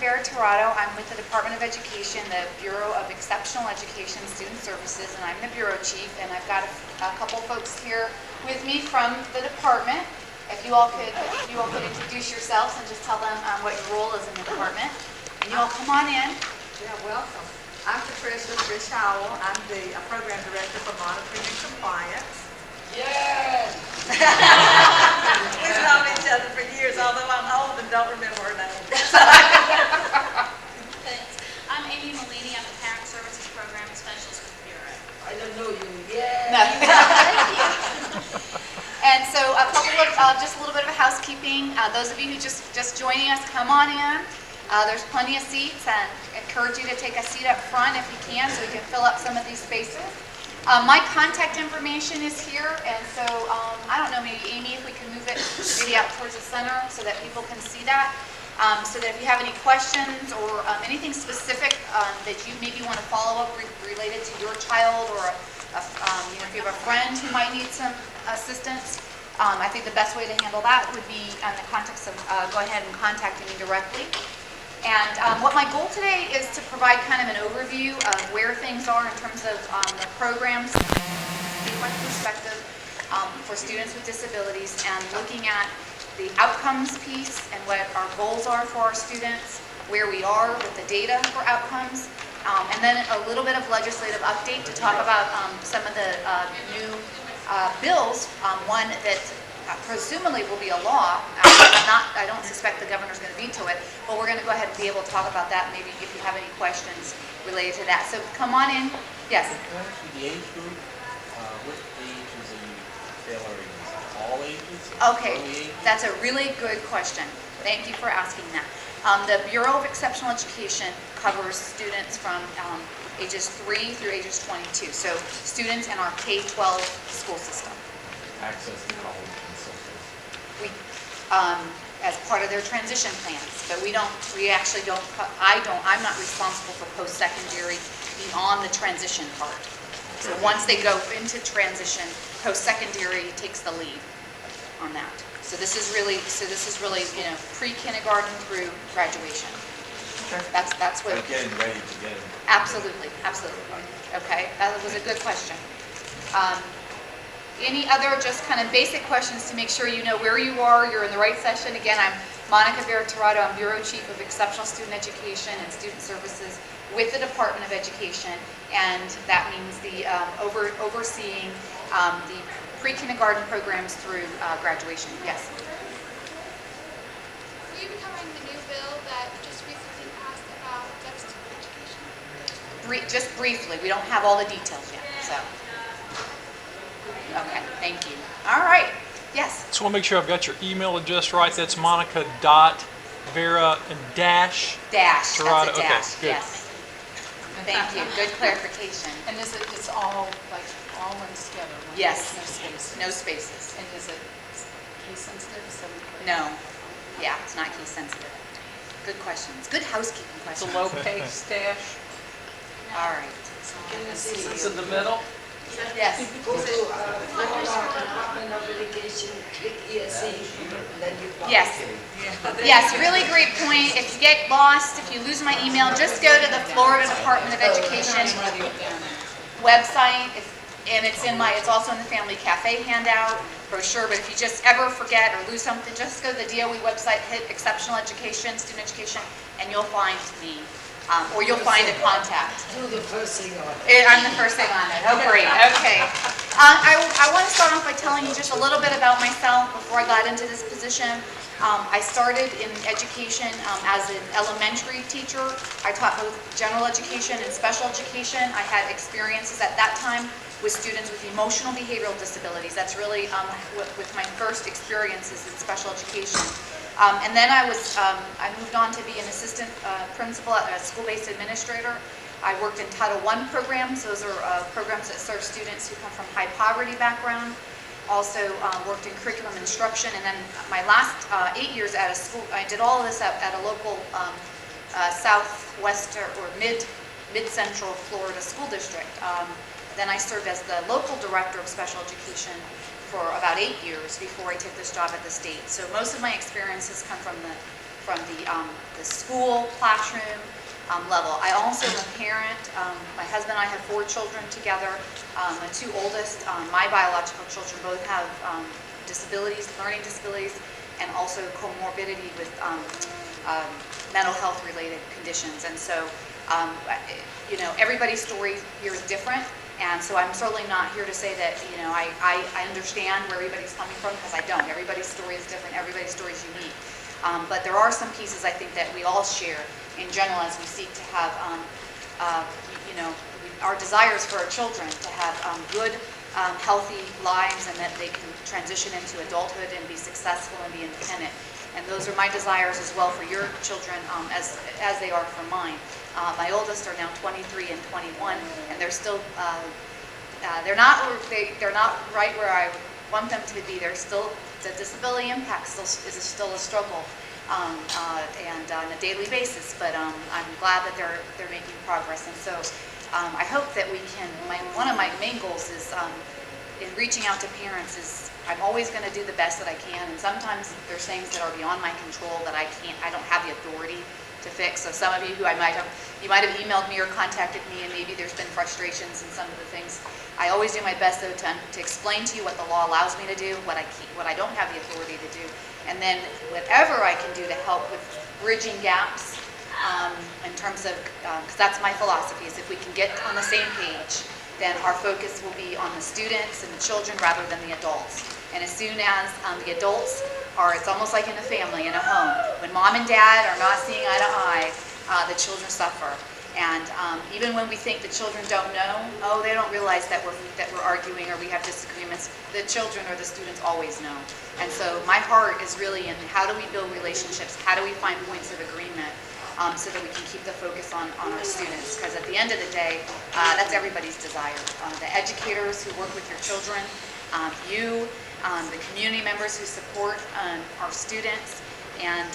Verra Tirado. I'm with the Department of Education, the Bureau of Exceptional Education Student Services, and I'm the Bureau Chief, and I've got a couple folks here with me from the department. If you all could introduce yourselves and just tell them what your role is in the department. And you all come on in. Yeah, welcome. I'm Patricia Howell. I'm the Program Director for Monitoring and Compliance. Yes! We've known each other for years, although I'm old and don't remember her name. Thanks. I'm Amy Malini. I'm the Parent Services Program Specialist with the Bureau. I don't know you. Yes! No. And so just a little bit of a housekeeping. Those of you who just joining us, come on in. There's plenty of seats, and I encourage you to take a seat up front if you can, so we can fill up some of these spaces. My contact information is here, and so I don't know, maybe Amy, if we can move it maybe out towards the center so that people can see that. So that if you have any questions or anything specific that you maybe want to follow up related to your child, or if you have a friend who might need some assistance, I think the best way to handle that would be in the context of go ahead and contact me directly. And what my goal today is to provide kind of an overview of where things are in terms of the programs, from perspective for students with disabilities, and looking at the outcomes piece and what our goals are for our students, where we are with the data for outcomes, and then a little bit of legislative update to talk about some of the new bills, one that presumably will be a law. I don't suspect the governor's going to veto it, but we're going to go ahead and be able to talk about that, maybe if you have any questions related to that. So come on in. Yes? The age group, what ages are you tailoring? All ages? Okay, that's a really good question. Thank you for asking that. The Bureau of Exceptional Education covers students from ages 3 through ages 22, so students in our K-12 school system. Access to college and so forth. We, as part of their transition plans, but I'm not responsible for post-secondary beyond the transition part. So once they go into transition, post-secondary takes the lead on that. So this is really, pre-kindergarten through graduation. Okay. That's what. Again, ready to get it. Absolutely. Okay, that was a good question. Any other just kind of basic questions to make sure you know where you are, you're in the right session? Again, I'm Verra Tirado. I'm Bureau Chief of Exceptional Student Education and Student Services with the Department of Education, and that means the overseeing the pre-kindergarten programs through graduation. Yes? Will you be covering the new bill that just recently passed about deficit education? Just briefly. We don't have all the details yet, so. Okay, thank you. All right. Yes? Just want to make sure I've got your email address right. That's Monica.Verra and dash. Dash. Tirado. That's a dash. Okay, good. Yes. Thank you. Good clarification. And is it, it's all runs together? Right? Yes. No spaces? No spaces. And is it case sensitive? No. Yeah, it's not case sensitive. Good questions. Good housekeeping It's a questions. low pay stash? All right. It's in the middle? Yes. Go to Department of Education, click ESE, then you find Yes. Yes, really great point. If you get lost, if you lose my email, just go to the Florida Department of Education website, and it's also in the Family Cafe handout brochure. But if you just ever forget or lose something, just go to the DOE website, hit Exceptional Education, Student Education, and you'll find me. Or you'll find a contact. do the first thing on it. I'm the first thing on it. Oh, great. Okay. I want to start off by telling you just a little bit about myself before I got into this position. I started in education as an elementary teacher. I taught both general education and special education. I had experiences at that time with students with emotional behavioral disabilities. That's really with my first experiences in special education. And then I moved on to be an assistant principal, a school-based administrator. I worked in Title I programs. Those are programs that serve students who come from high poverty background. Also worked in curriculum instruction. And then my last 8 years at a school, I did all of this at a local southwest or mid-central Florida school district. Then I served as the local director of special education for about 8 years before I took this job at the state. So most of my experiences come from the the school classroom level. I also am a parent. My husband and I have 4 children together. The 2 oldest, my biological children, both have disabilities, learning disabilities, and also comorbidity with mental health related conditions. And so, you know, everybody's story here is different. And so I'm certainly not here to say that, you know, I understand where everybody's coming from, because I don't. Everybody's story is different. Everybody's story is unique. But there are some pieces I think that we all share in general as we seek to have, you know, our desires for our children to have good, healthy lives, and that they can transition into adulthood and be successful and be independent. And those are my desires as well for your children, as they are for mine. My oldest are now 23 and 21, and they're still, they're not right where I want them to be. They're still, the disability impact is still a struggle, and on a daily basis. But I'm glad that they're making progress. And so I hope that we can. One of my main goals is in reaching out to parents is I'm always going to do the best that I can, and sometimes there's things that are beyond my control that I don't have the authority to fix. So some of you who you might have emailed me or contacted me, and maybe there's been frustrations in some of the things. I always do my best though to explain to you what the law allows me to do, what I don't have the authority to do, and then whatever I can do to help with bridging gaps in terms of, because that's my philosophy, is if we can get on the same page, then our focus will be on the students and the children rather than the adults. And as soon as the adults are, it's almost like in a family, in a home. When mom and dad are not seeing eye to eye, the children suffer. And even when we think the children don't know, they don't realize that we're arguing or we have disagreements. The children or the students always know. And so my heart is really in how do we build relationships? How do we find points of agreement? So that we can keep the focus on our students, because at the end of the day, that's everybody's desire. The educators who work with your children, you, the community members who support our students, and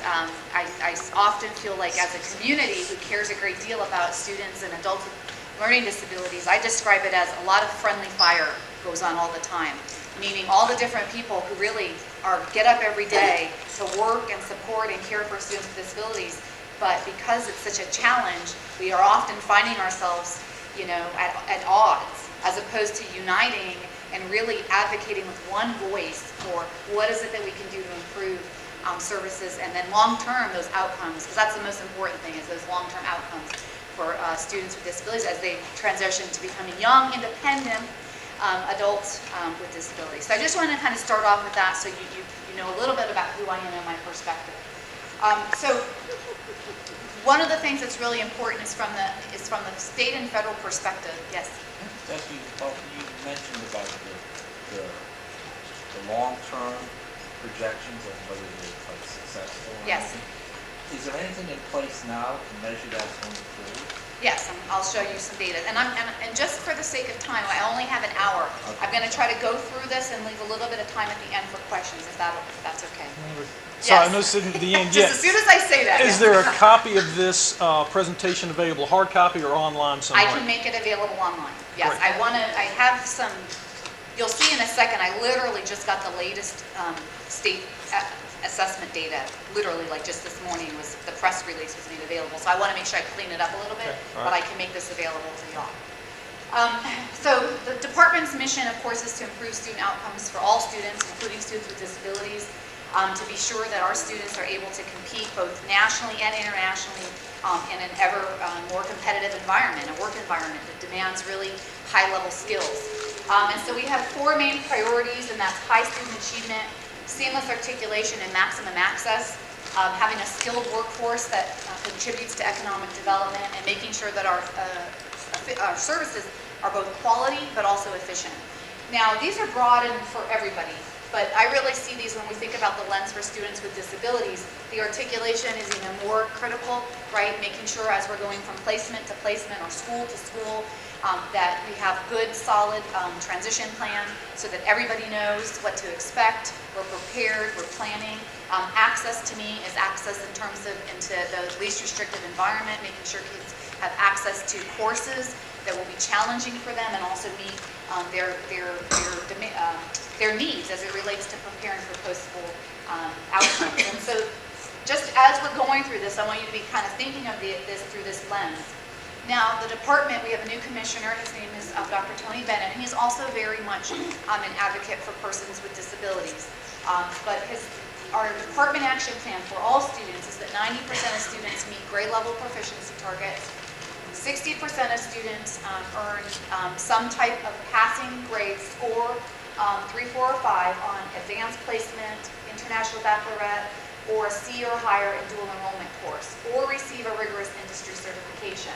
I often feel like as a community who cares a great deal about students and adults with learning disabilities, I describe it as a lot of friendly fire goes on all the time, meaning all the different people who really get up every day to work and support and care for students with disabilities. But because it's such a challenge, we are often finding ourselves, you know, at odds, as opposed to uniting and really advocating with one voice for what is it that we can do to improve services, and then long-term those outcomes, because that's the most important thing, is those long-term outcomes for students with disabilities as they transition to becoming young, independent adults with disabilities. So I just want to kind of start off with that, so you know a little bit about who I am and my perspective. So one of the things that's really important is from the state and federal perspective. Yes. You mentioned about the long-term projections of whether you're like successful. Yes. Is there anything in place now to measure that going forward? Yes, I'll show you some data. And just for the sake of time, I only have an hour. Okay. I'm going to try to go through this and leave a little bit of time at the end for questions, if that's okay. So I Yes. noticed at the end, Just as soon as I say that. Is there a copy of this presentation available, hard copy or online somewhere? I can make it available online. Yes, Great. I have some, you'll see in a second, I literally just got the latest state assessment data. Literally, like just this morning was, the press release was made available. So I want to make sure I clean it up a little bit, Okay, all but I right. can make this available to y'all. So the department's mission, of course, is to improve student outcomes for all students, including students with disabilities, to be sure that our students are able to compete both nationally and internationally in an ever more competitive environment, a work environment that demands really high-level skills. And so we have 4 main priorities, and that's high student achievement, seamless articulation and maximum access, having a skilled workforce that contributes to economic development, and making sure that our services are both quality but also efficient. Now, these are broad and for everybody, but I really see these when we think about the lens for students with disabilities. The articulation is even more critical, right? Making sure as we're going from placement to placement or school to school, that we have good, solid transition plan so that everybody knows what to expect. We're prepared, we're planning. Access to me is access in terms of into the least restrictive environment, making sure kids have access to courses that will be challenging for them and also meet their needs as it relates to preparing for post-school outcomes. And so just as we're going through this, I want you to be kind of thinking of this through this lens. Now, the department, we have a new commissioner. His name is Dr. Tony Bennett, and he's also very much an advocate for persons with disabilities. But our department action plan for all students is that 90% of students meet grade level proficiency targets. 60% of students earn some type of passing grade score, 3, 4, or 5 on advanced placement, international baccalaureate, or a C or higher in dual enrollment course, or receive a rigorous industry certification.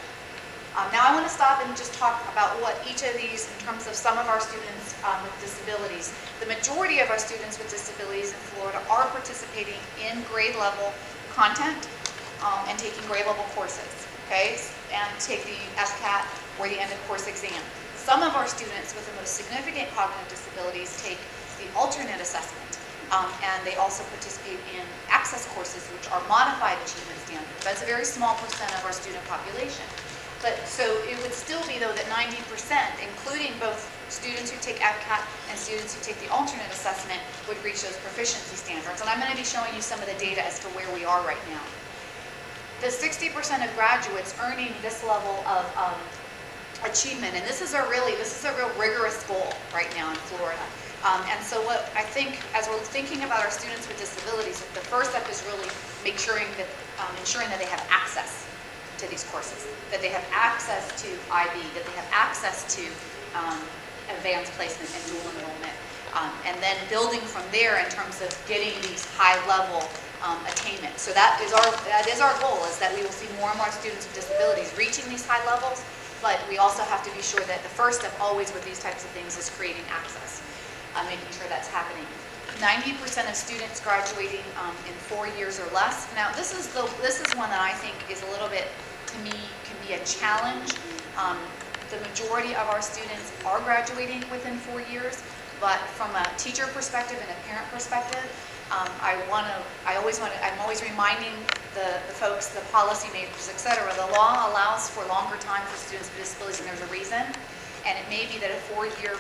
Now I want to stop and just talk about what each of these, in terms of some of our students with disabilities. The majority of our students with disabilities in Florida are participating in grade level content and taking grade level courses, okay, and take the SCAT or the end of course exam. Some of our students with the most significant cognitive disabilities take the alternate assessment, and they also participate in access courses, which are modified achievement standards. That's a very small percent of our student population. But so it would still be, though, that 90%, including both students who take ABCAT and students who take the alternate assessment, would reach those proficiency standards. And I'm going to be showing you some of the data as to where we are right now. The 60% of graduates earning this level of achievement, and this is a real rigorous goal right now in Florida. And so what I think, as we're thinking about our students with disabilities, the first step is really ensuring that they have access to these courses, that they have access to IB, that they have access to advanced placement and dual enrollment, and then building from there in terms of getting these high-level attainment. So that is our goal, is that we will see more and more students with disabilities reaching these high levels, but we also have to be sure that the first step always with these types of things is creating access, making sure that's happening. 90% of students graduating in 4 years or less. Now, this is one that I think is a little bit, to me, can be a challenge. The majority of our students are graduating within 4 years, but from a teacher perspective and a parent perspective, I'm always reminding the folks, the policymakers, et cetera, the law allows for longer time for students with disabilities, and there's a reason. And it may be that a 4-year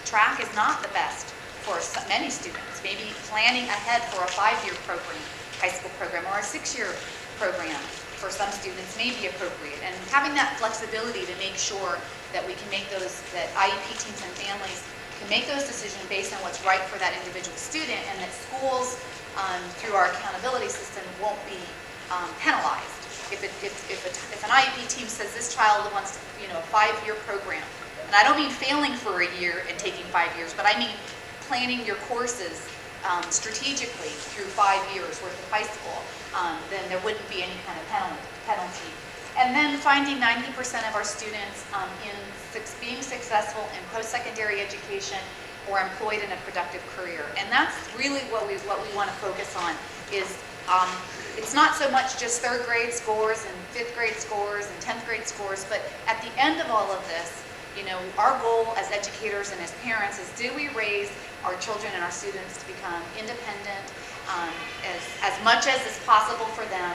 track is not the best for many students. Maybe planning ahead for a 5-year program, high school program, or a 6-year program for some students may be appropriate. And having that flexibility to make sure that we can make those, that IEP teams and families can make those decisions based on what's right for that individual student, and that schools, through our accountability system, won't be penalized. If an IEP team says this child wants, a 5-year program, and I don't mean failing for a year and taking 5 years, but I mean planning your courses strategically through 5 years worth of high school, then there wouldn't be any kind of penalty. And then finding 90% of our students being successful in post-secondary education or employed in a productive career. And that's really what we want to focus on, is it's not so much just 3rd grade scores and 5th grade scores and 10th grade scores, but at the end of all of this, our goal as educators and as parents is, do we raise our children and our students to become independent, as much as is possible for them,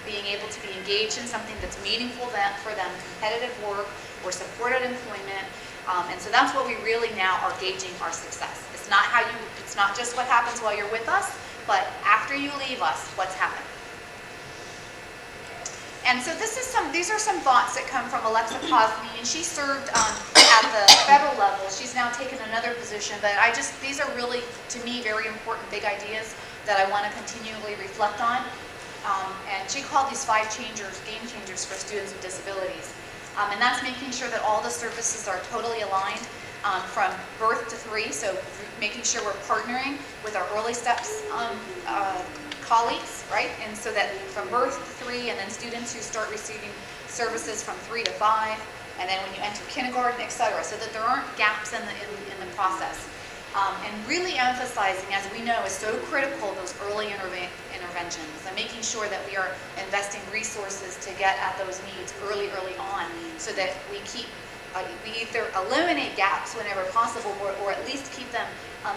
being able to be engaged in something that's meaningful for them, competitive work or supported employment. And so that's what we really now are gauging our success. It's not just what happens while you're with us, but after you leave us, what's happened. And so these are some thoughts that come from Alexa Posney, and she served at the federal level. She's now taken another position, but these are really, to me, very important big ideas that I want to continually reflect on. And she called these 5 changers, game changers for students with disabilities. And that's making sure that all the services are totally aligned from birth to 3, so making sure we're partnering with our early steps colleagues, right? And so that from birth to 3, and then students who start receiving services from 3 to 5, and then when you enter kindergarten, et cetera, so that there aren't gaps in the process. And really emphasizing, as we know, is so critical, those early interventions, and making sure that we are investing resources to get at those needs early on, so that we either eliminate gaps whenever possible, or at least keep them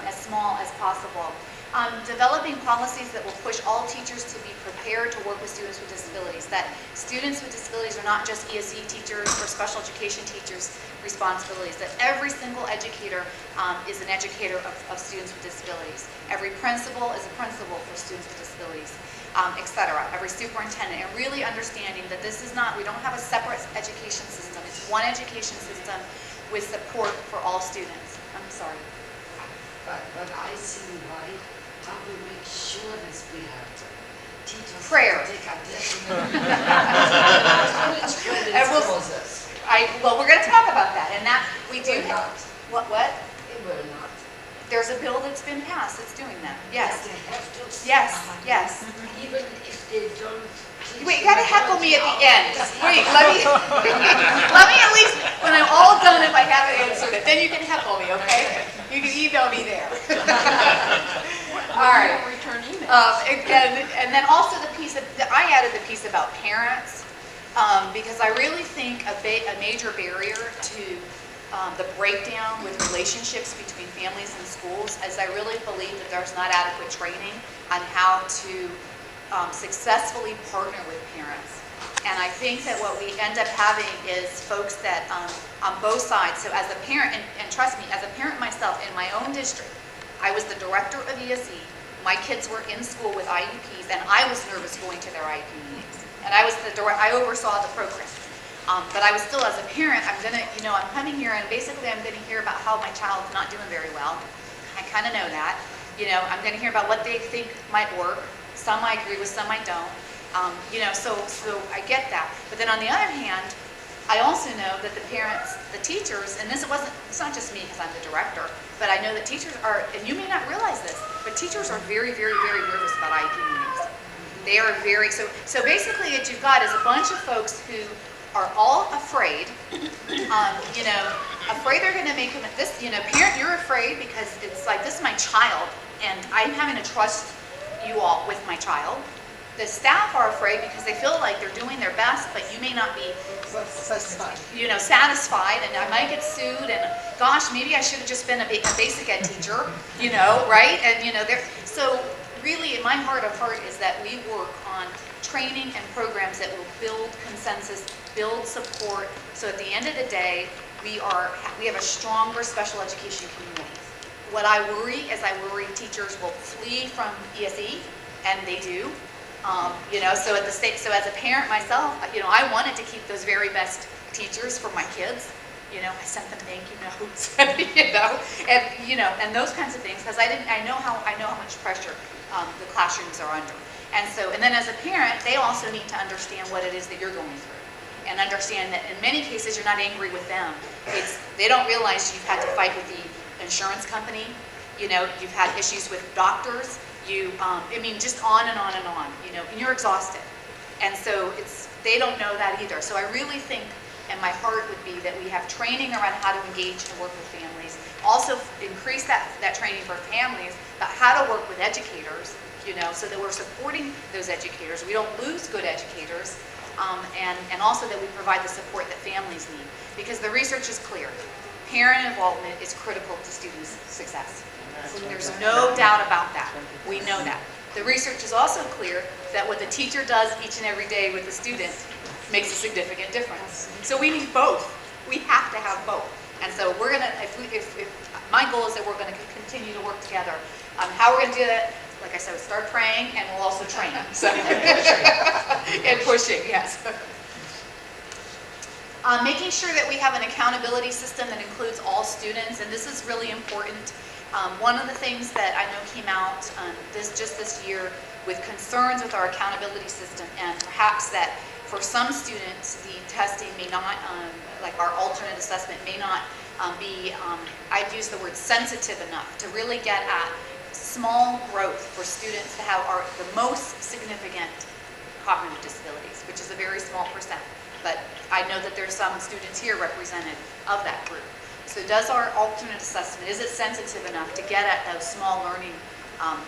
as small as possible. Developing policies that will push all teachers to be prepared to work with students with disabilities, that students with disabilities are not just ESE teachers or special education teachers' responsibilities, that every single educator is an educator of students with disabilities. Every principal is a principal for students with disabilities. et cetera, every superintendent, and really understanding that this is not, we don't have a separate education system. It's one education system with support for all students. I'm sorry. But I see why, how we make sure that we have teachers. Prayer. Take additional. College credits And we'll- courses. Well, we're going to talk about that, and that we do It will have. not. What? It will not. There's a bill that's been passed that's doing that. Yes. They have to. Yes, yes. Even if they don't. teach Wait, you gotta heckle me at the end. biology Wait, let me at least, when I'm all done, if I haven't answered it, then you can heckle me, okay? You can email me there. All right. Return email. And then also the piece of, I added the piece about parents, because I really think a major barrier to the breakdown with relationships between families and schools, as I really believe that there's not adequate training on how to successfully partner with parents. And I think that what we end up having is folks that on both sides, so as a parent, and trust me, as a parent myself in my own district, I was the director of ESE, my kids were in school with IEPs, and I was nervous going to their IEP meetings. And I oversaw the program. But I was still, as a parent, I'm coming here and basically I'm going to hear about how my child's not doing very well. I kind of know that. I'm going to hear about what they think might work. Some I agree with, some I don't. So I get that. But then on the other hand, I also know that the parents, the teachers, and it's not just me because I'm the director, but I know that teachers are, and you may not realize this, but teachers are very, very, very nervous about IEP meetings. They are very, so basically what you've got is a bunch of folks who are all afraid, afraid they're going to make them, parent, you're afraid because it's like, this is my child, and I'm having to trust you all with my child. The staff are afraid because they feel like they're doing their best, but you may not be, satisfied, and I might get sued, and gosh, maybe I should have just been a basic ed teacher, right? And, so really, in my heart of heart is that we work on training and programs that will build consensus, build support, so at the end of the day, we have a stronger special education community. What I worry is teachers will flee from ESE, and they do. So as a parent myself, I wanted to keep those very best teachers for my kids. I sent them thank you notes, and those kinds of things, because I know how much pressure the classrooms are under. And then as a parent, they also need to understand what it is that you're going through, and understand that in many cases you're not angry with them. They don't realize you've had to fight with the insurance company. You've had issues with doctors. Just on and on and on. And you're exhausted. And so they don't know that either. So I really think, and my heart would be that we have training around how to engage and work with families. Also increase that training for families about how to work with educators, so that we're supporting those educators. We don't lose good educators, and also that we provide the support that families need. Because the research is clear. Parent involvement is critical to students' success. There's no doubt about that. We know that. The research is also clear that what the teacher does each and every day with the student makes a significant difference. So we need both. We have to have both. And so we're gonna, my goal is that we're gonna continue to work together. How we're gonna do that, like I said, start praying, and we'll also train. So and pushing, yes. Making sure that we have an accountability system that includes all students, and this is really important. One of the things that I know came out this year with concerns with our accountability system, and perhaps that for some students the testing may not, like our alternate assessment may not be, I'd use the word sensitive enough to really get at small growth for students to have the most significant cognitive disabilities, which is a very small percent. But I know that there's some students here represented of that group. So does our alternate assessment, is it sensitive enough to get at those small learning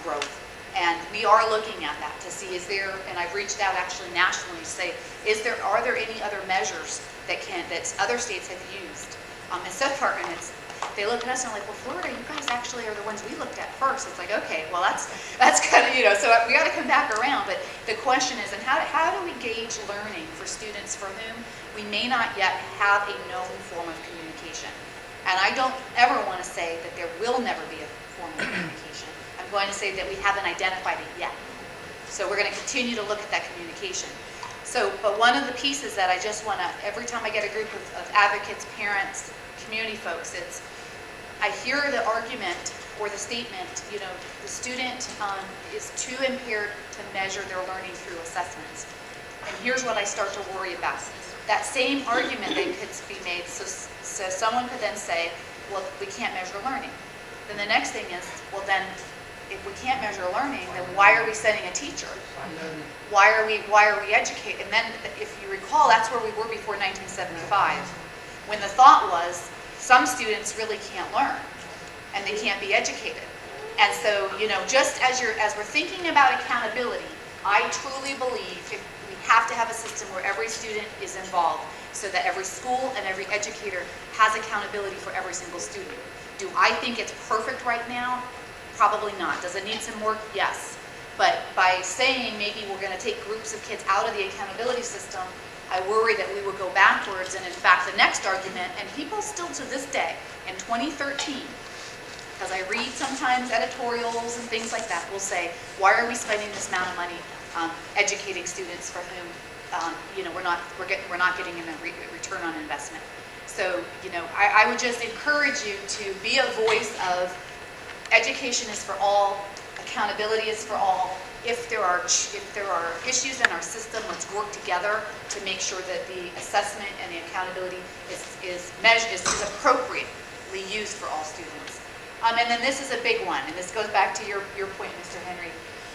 growth? And we are looking at that to see, and I've reached out actually nationally to say, are there any other measures that other states have used? And so far, they look at us and are like, well, Florida, you guys actually are the ones we looked at first. It's like, okay, well, that's kind of, so we got to come back around. But the question is, and how do we gauge learning for students for whom we may not yet have a known form of communication? And I don't ever want to say that there will never be a form of communication. I'm going to say that we haven't identified it yet. So we're going to continue to look at that communication. So, but one of the pieces that I just want to, every time I get a group of advocates, parents, community folks, it's, I hear the argument or the statement, you know, the student is too impaired to measure their learning through assessments. And here's what I start to worry about. That same argument then could be made, so someone could then say, well, we can't measure learning. Then the next thing is, well then, if we can't measure learning, then why are we sending a teacher? Why are we educating? And then, if you recall, that's where we were before 1975, when the thought was, some students really can't learn, and they can't be educated. And so, you know, just as we're thinking about accountability, I truly believe we have to have a system where every student is involved, so that every school and every educator has accountability for every single student. Do I think it's perfect right now? Probably not. Does it need some work? Yes. But by saying maybe we're going to take groups of kids out of the accountability system, I worry that we would go backwards. And in fact, the next argument, and people still to this day, in 2013, because I read sometimes editorials and things like that, will say, why are we spending this amount of money educating students for whom you know, we're not getting a return on investment? So, you know, I would just encourage you to be a voice of education is for all, accountability is for all. If there are issues in our system, let's work together to make sure that the assessment and the accountability is appropriately used for all students. And then this is a big one, and this goes back to your point, Mr. Henry.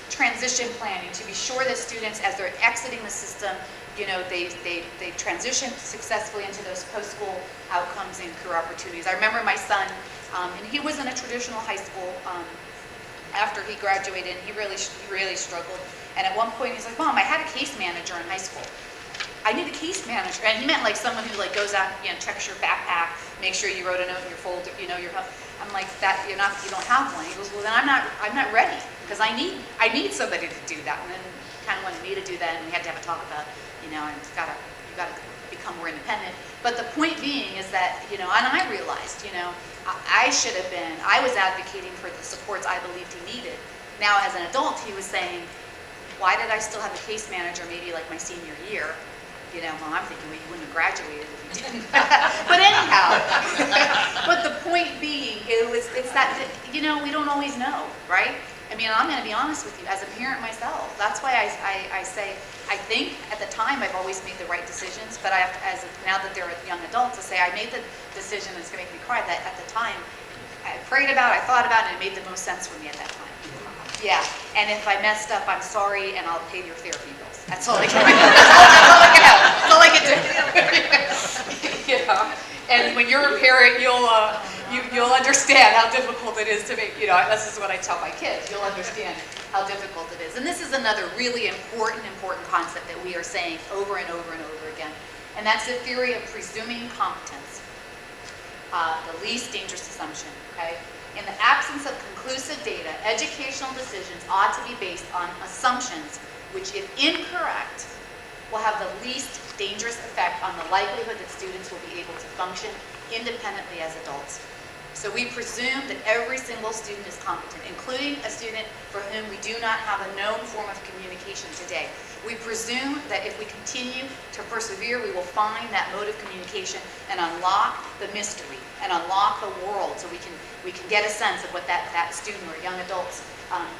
Transition planning, to be sure that students, as they're exiting the system, you know, they transition successfully into those post-school outcomes and career opportunities. I remember my son, and he was in a traditional high school after he graduated, and he really struggled. And at one point, he's like, Mom, I had a case manager in high school. I need a case manager. And he meant like someone who like goes out, you know, checks your backpack, make sure you wrote a note in your folder, you know, I'm like, that you don't have one. He goes, well, then I'm not ready, because I need somebody to do that. And then he kind of wanted me to do that, and we had to have a talk about, you know, and you gotta become more independent. But the point being is that, you know, and I realized, you know, I was advocating for the supports I believed he needed. Now, as an adult, he was saying, why did I still have a case manager maybe like my senior year? You know, well, I'm thinking, well, you wouldn't have graduated if you didn't. But anyhow, but the point being, it's that, you know, we don't always know, right? I mean, I'm going to be honest with you, as a parent myself, that's why I say, I think at the time I've always made the right decisions, but I have to, now that they're young adults, to say I made the decision that's going to make me cry, that at the time I prayed about, I thought about it, and it made the most sense for me at that time. Yeah, and if I messed up, I'm sorry, and I'll pay your therapy bills. That's all I can do. That's all I can do. You know? And when you're a parent, you'll understand how difficult it is to make, you know, this is what I tell my kids, you'll understand how difficult it is. And this is another really important concept that we are saying over and over and over again. And that's the theory of presuming competence, the least dangerous assumption, okay? In the absence of conclusive data, educational decisions ought to be based on assumptions which, if incorrect, will have the least dangerous effect on the likelihood that students will be able to function independently as adults. So we presume that every single student is competent, including a student for whom we do not have a known form of communication today. We presume that if we continue to persevere, we will find that mode of communication and unlock the mystery and unlock the world, so we can get a sense of what that student or young adults,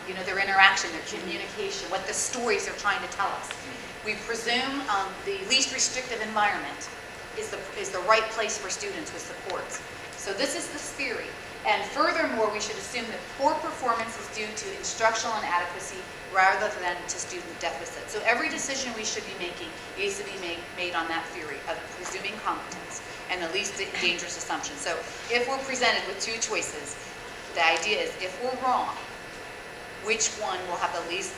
you know, their interaction, their communication, what the stories they're trying to tell us. We presume the least restrictive environment is the right place for students with supports. So this is this theory. And furthermore, we should assume that poor performance is due to instructional inadequacy rather than to student deficit. So every decision we should be making needs to be made on that theory of presuming competence and the least dangerous assumption. So if we're presented with two choices, the idea is if we're wrong, which one will have the least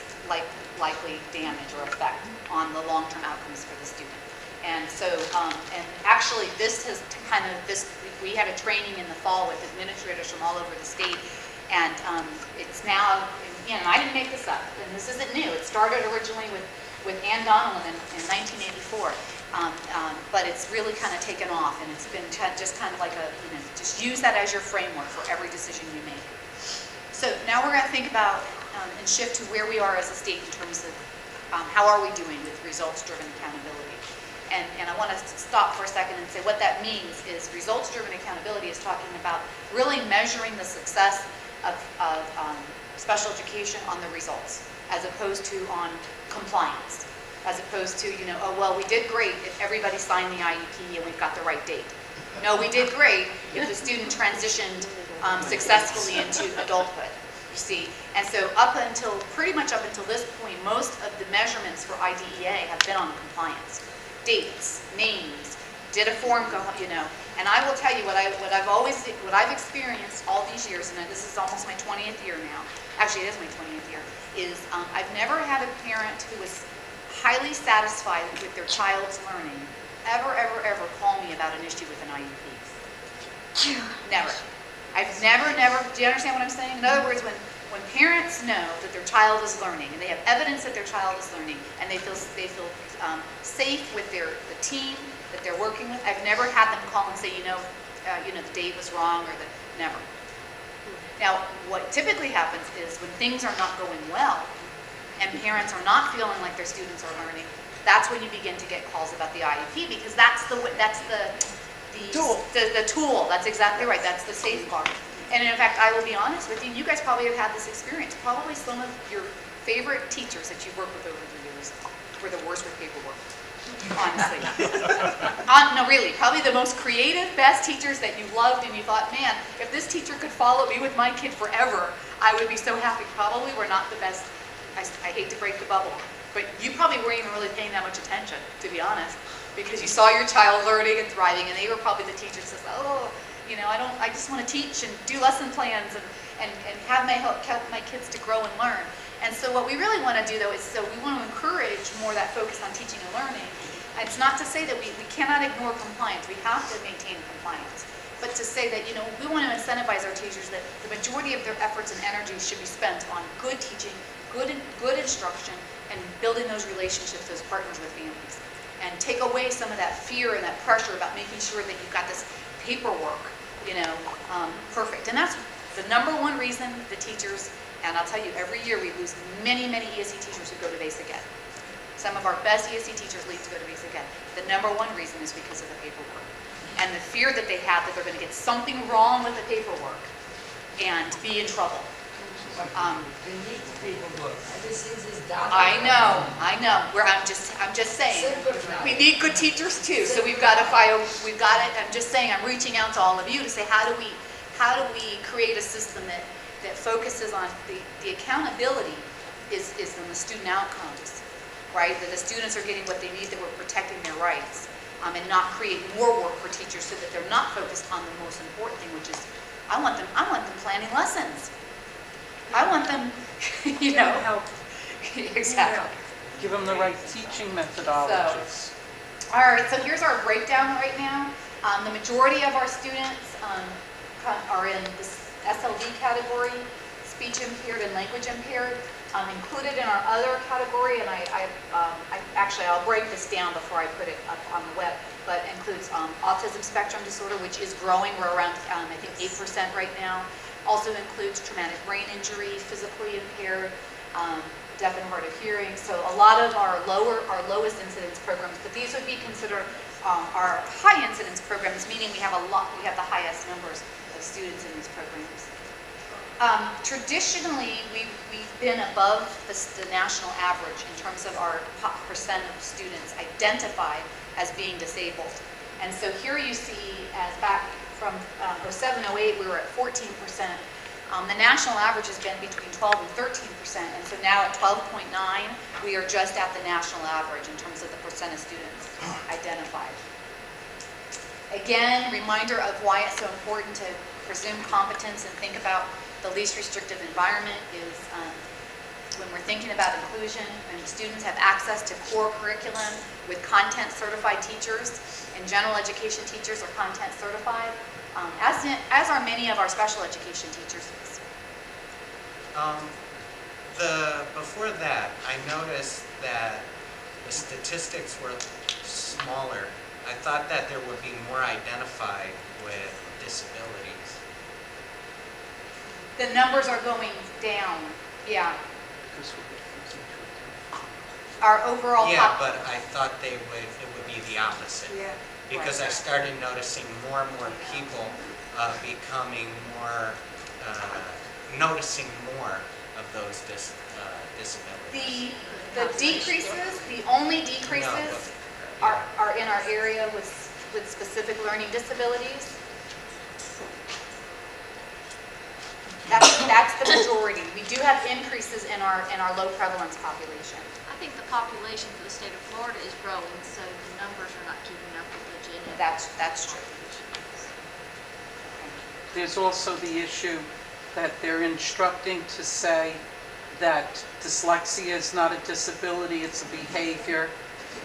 likely damage or effect on the long-term outcomes for the student? And so, and actually this has kind of, we had a training in the fall with administrators from all over the state, and it's now, again, I didn't make this up, and this isn't new. It started originally with Ann Donnellan in 1984, but it's really kind of taken off, and it's been just kind of like a, you know, just use that as your framework for every decision you make. So now we're going to think about and shift to where we are as a state in terms of how are we doing with results-driven accountability. And I want to stop for a second and say what that means is results-driven accountability is talking about really measuring the success of special education on the results, as opposed to on compliance, as opposed to, you know, oh, well, we did great if everybody signed the IEP and we've got the right date. No, we did great if the student transitioned successfully into adulthood, you see. And so pretty much up until this point, most of the measurements for IDEA have been on compliance. Dates, names, did a form go, you know. And I will tell you what I've experienced all these years, and this is almost my 20th year now. Actually, it is my 20th year. Is I've never had a parent who was highly satisfied with their child's learning ever call me about an issue with an IEP. Never. I've never, do you understand what I'm saying? In other words, when parents know that their child is learning, and they have evidence that their child is learning, and they feel safe with the team that they're working with, I've never had them call and say, the date was wrong, or never. Now, what typically happens is when things are not going well, and parents are not feeling like their students are learning, that's when you begin to get calls about the IEP, because that's the tool. That's exactly right. That's the safeguard. And in fact, I will be honest with you, you guys probably have had this experience. Probably some of your favorite teachers that you've worked with over the years were the worst with paperwork. Honestly. No, really. Probably the most creative, best teachers that you loved and you thought, man, if this teacher could follow me with my kid forever, I would be so happy. Probably were not the best. I hate to break the bubble, but you probably weren't even really paying that much attention, to be honest, because you saw your child learning and thriving, and they were probably the teachers that said, oh, I just want to teach and do lesson plans and have help my kids to grow and learn. And so what we really want to do, though, is we want to encourage more that focus on teaching and learning. And it's not to say that we cannot ignore compliance. We have to maintain compliance. But to say that, we want to incentivize our teachers that the majority of their efforts and energy should be spent on good teaching, good instruction, and building those relationships, those partners with families. And take away some of that fear and that pressure about making sure that you've got this paperwork, perfect. And that's the number one reason the teachers, and I'll tell you, every year we lose many, many ESE teachers who go to basic ed. Some of our best ESE teachers leave to go to basic ed. The number one reason is because of the paperwork. And the fear that they have that they're going to get something wrong with the paperwork and be in trouble. They need the paperwork. Everything is done. I know. I'm just saying. We need good teachers too. So we've got it. I'm just saying. I'm reaching out to all of you to say, how do we create a system that focuses on the accountability is on the student outcomes, right? That the students are getting what they need, that we're protecting their rights, and not create more work for teachers so that they're not focused on the most important thing, which is I want them planning lessons. I want them, Help. Exactly. Give them the right teaching methodologies. All right, so here's our breakdown right now. The majority of our students are in this SLD category, speech impaired and language impaired. Included in our other category, and I'll break this down before I put it up on the web, but includes autism spectrum disorder, which is growing. We're around, I think, 8% right now. Also includes traumatic brain injury, physically impaired, deaf and hard of hearing. So a lot of our lowest incidence programs, but these would be considered our high incidence programs, meaning we have the highest numbers of students in these programs. Traditionally, we've been above the national average in terms of our percent of students identified as being disabled. And so here you see, as back from 07, 08, we were at 14%. The national average has been between 12 and 13%, and so now at 12.9, we are just at the national average in terms of the percent of students identified. Again, reminder of why it's so important to presume competence and think about the least restrictive environment is when we're thinking about inclusion, and students have access to core curriculum with content certified teachers, and general education teachers are content certified, as are many of our special education teachers. Before that, I noticed that the statistics were smaller. I thought that there would be more identified with disabilities. The numbers are going down. Yeah, Because we're refusing to our overall. Yeah, but I thought it would be the opposite. Yeah. Because I started noticing more and more people becoming more, noticing more of those disabilities. The decreases, the only decreases are in our area with specific learning disabilities. That's the majority. We do have increases in our low prevalence population. I think the population for the state of Florida is growing, so the numbers are not keeping up with the genetic. That's true. There's also the issue that they're instructing to say that dyslexia is not a disability, it's a behavior.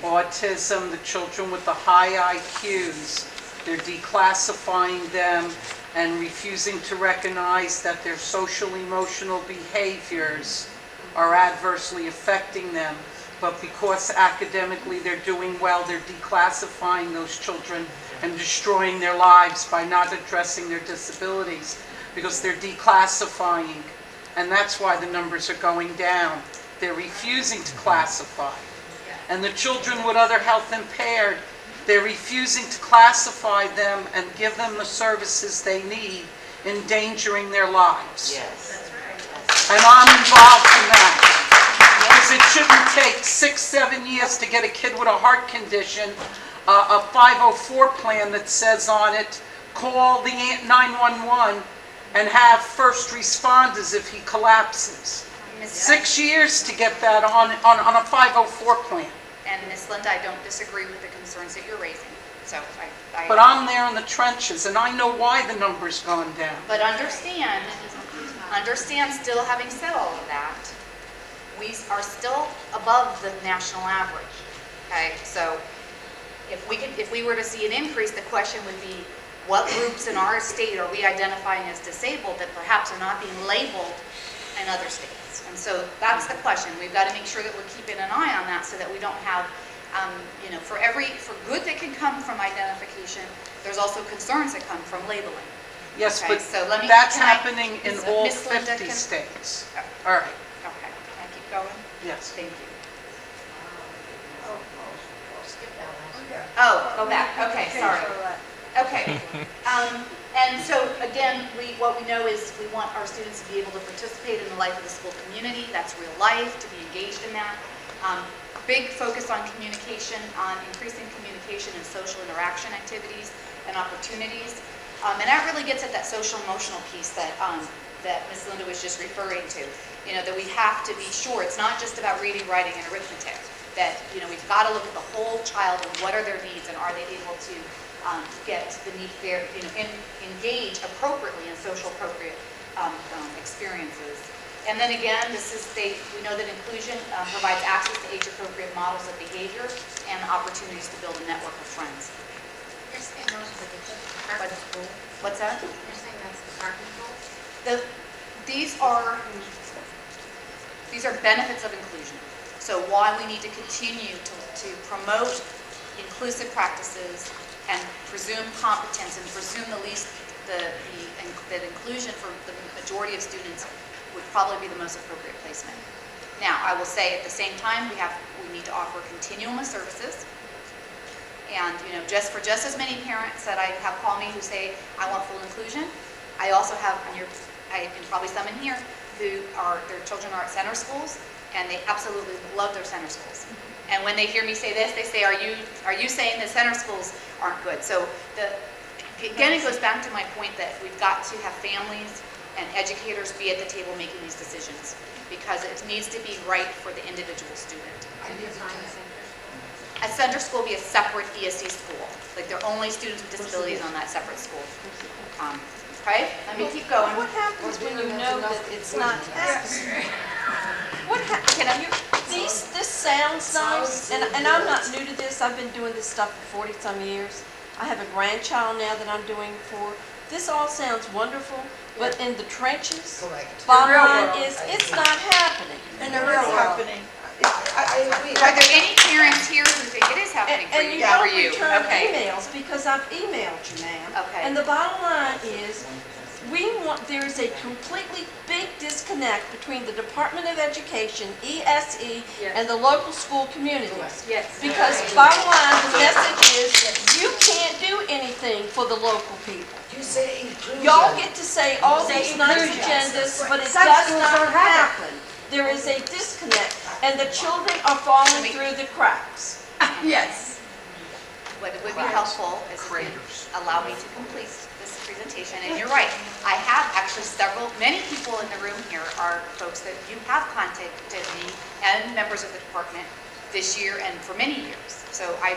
Autism, the children with the high IQs, they're declassifying them and refusing to recognize that their social emotional behaviors are adversely affecting them. But because academically they're doing well, they're declassifying those children and destroying their lives by not addressing their disabilities, because they're declassifying. And that's why the numbers are going down. They're refusing to classify. And the children with other health impaired, they're refusing to classify them and give them the services they need, endangering their lives. Yes. And I'm involved in that. Because it shouldn't take 6-7 years to get a kid with a heart condition, a 504 plan that says on it, call the 911 and have first responders if he collapses. 6 years to get that on a 504 plan. And Ms. Linda, I don't disagree with the concerns that you're raising. So But I'm there in the trenches, and I know why the number's gone down. But understand, still having said all of that, we are still above the national average. Okay, so if we were to see an increase, the question would be, what groups in our state are we identifying as disabled that perhaps are not being labeled in other states? And so that's the question. We've got to make sure that we're keeping an eye on that so that we don't have, for good that can come from identification, there's also concerns that come from labeling. Yes, Okay, but so let me- that's can I- happening in Ms. all Linda, 50 can- states. Oh. All right, Okay, can I keep going? yes. Thank you. Oh, go back. Okay, sorry. Okay. And so again, what we know is we want our students to be able to participate in the life of the school community. That's real life, to be engaged in that. Big focus on communication, on increasing communication and social interaction activities and opportunities. And that really gets at that social emotional piece that Ms. Linda was just referring to. That we have to be sure it's not just about reading, writing, and arithmetic. That we've got to look at the whole child and what are their needs and are they able to get the need there, engage appropriately in social appropriate experiences. And then again, we know that inclusion provides access to age-appropriate models of behavior and opportunities to build a network of friends. You're saying those are the department goals? What's that? You're saying that's department goals? These are benefits of inclusion. So why we need to continue to promote inclusive practices and presume competence and presume that inclusion for the majority of students would probably be the most appropriate placement. Now, I will say at the same time, we need to offer a continuum of services. And just as many parents that I have call me who say, I want full inclusion, I also have, and probably some in here, their children are at center schools, and they absolutely love their center schools. And when they hear me say this, they say, are you saying that center schools aren't good? So again, it goes back to my point that we've got to have families and educators be at the table making these decisions, because it needs to be right for the individual student. A center school will be a separate ESC school. Like they're only students with disabilities on that separate school. Okay, let me keep going. What happens when you know that it's not happening? This sounds nice, and I'm not new to this. I've been doing this stuff for 40-some years. I have a grandchild now that I'm doing for. This all sounds wonderful, but in the trenches, bottom line is, it's not happening. In the real world. Are there any parents here who think it is happening for And you? you don't For you? return Okay. emails because I've emailed you, ma'am. Okay. And the bottom line is, there is a completely big disconnect between the Department of Education, ESE, and the local school communities. Yes. Because bottom line, the message is, you can't do anything for the local people. You say inclusion. Y'all get to say all Say these nice inclusion. agendas, but it Some does schools not don't have it. happen. There is a disconnect, and the children are falling through the cracks. Yes. What would be helpful is if you allow me to complete this presentation, and you're right, I have actually many people in the room here are folks that you have contacted me and members of the department this year and for many years. So I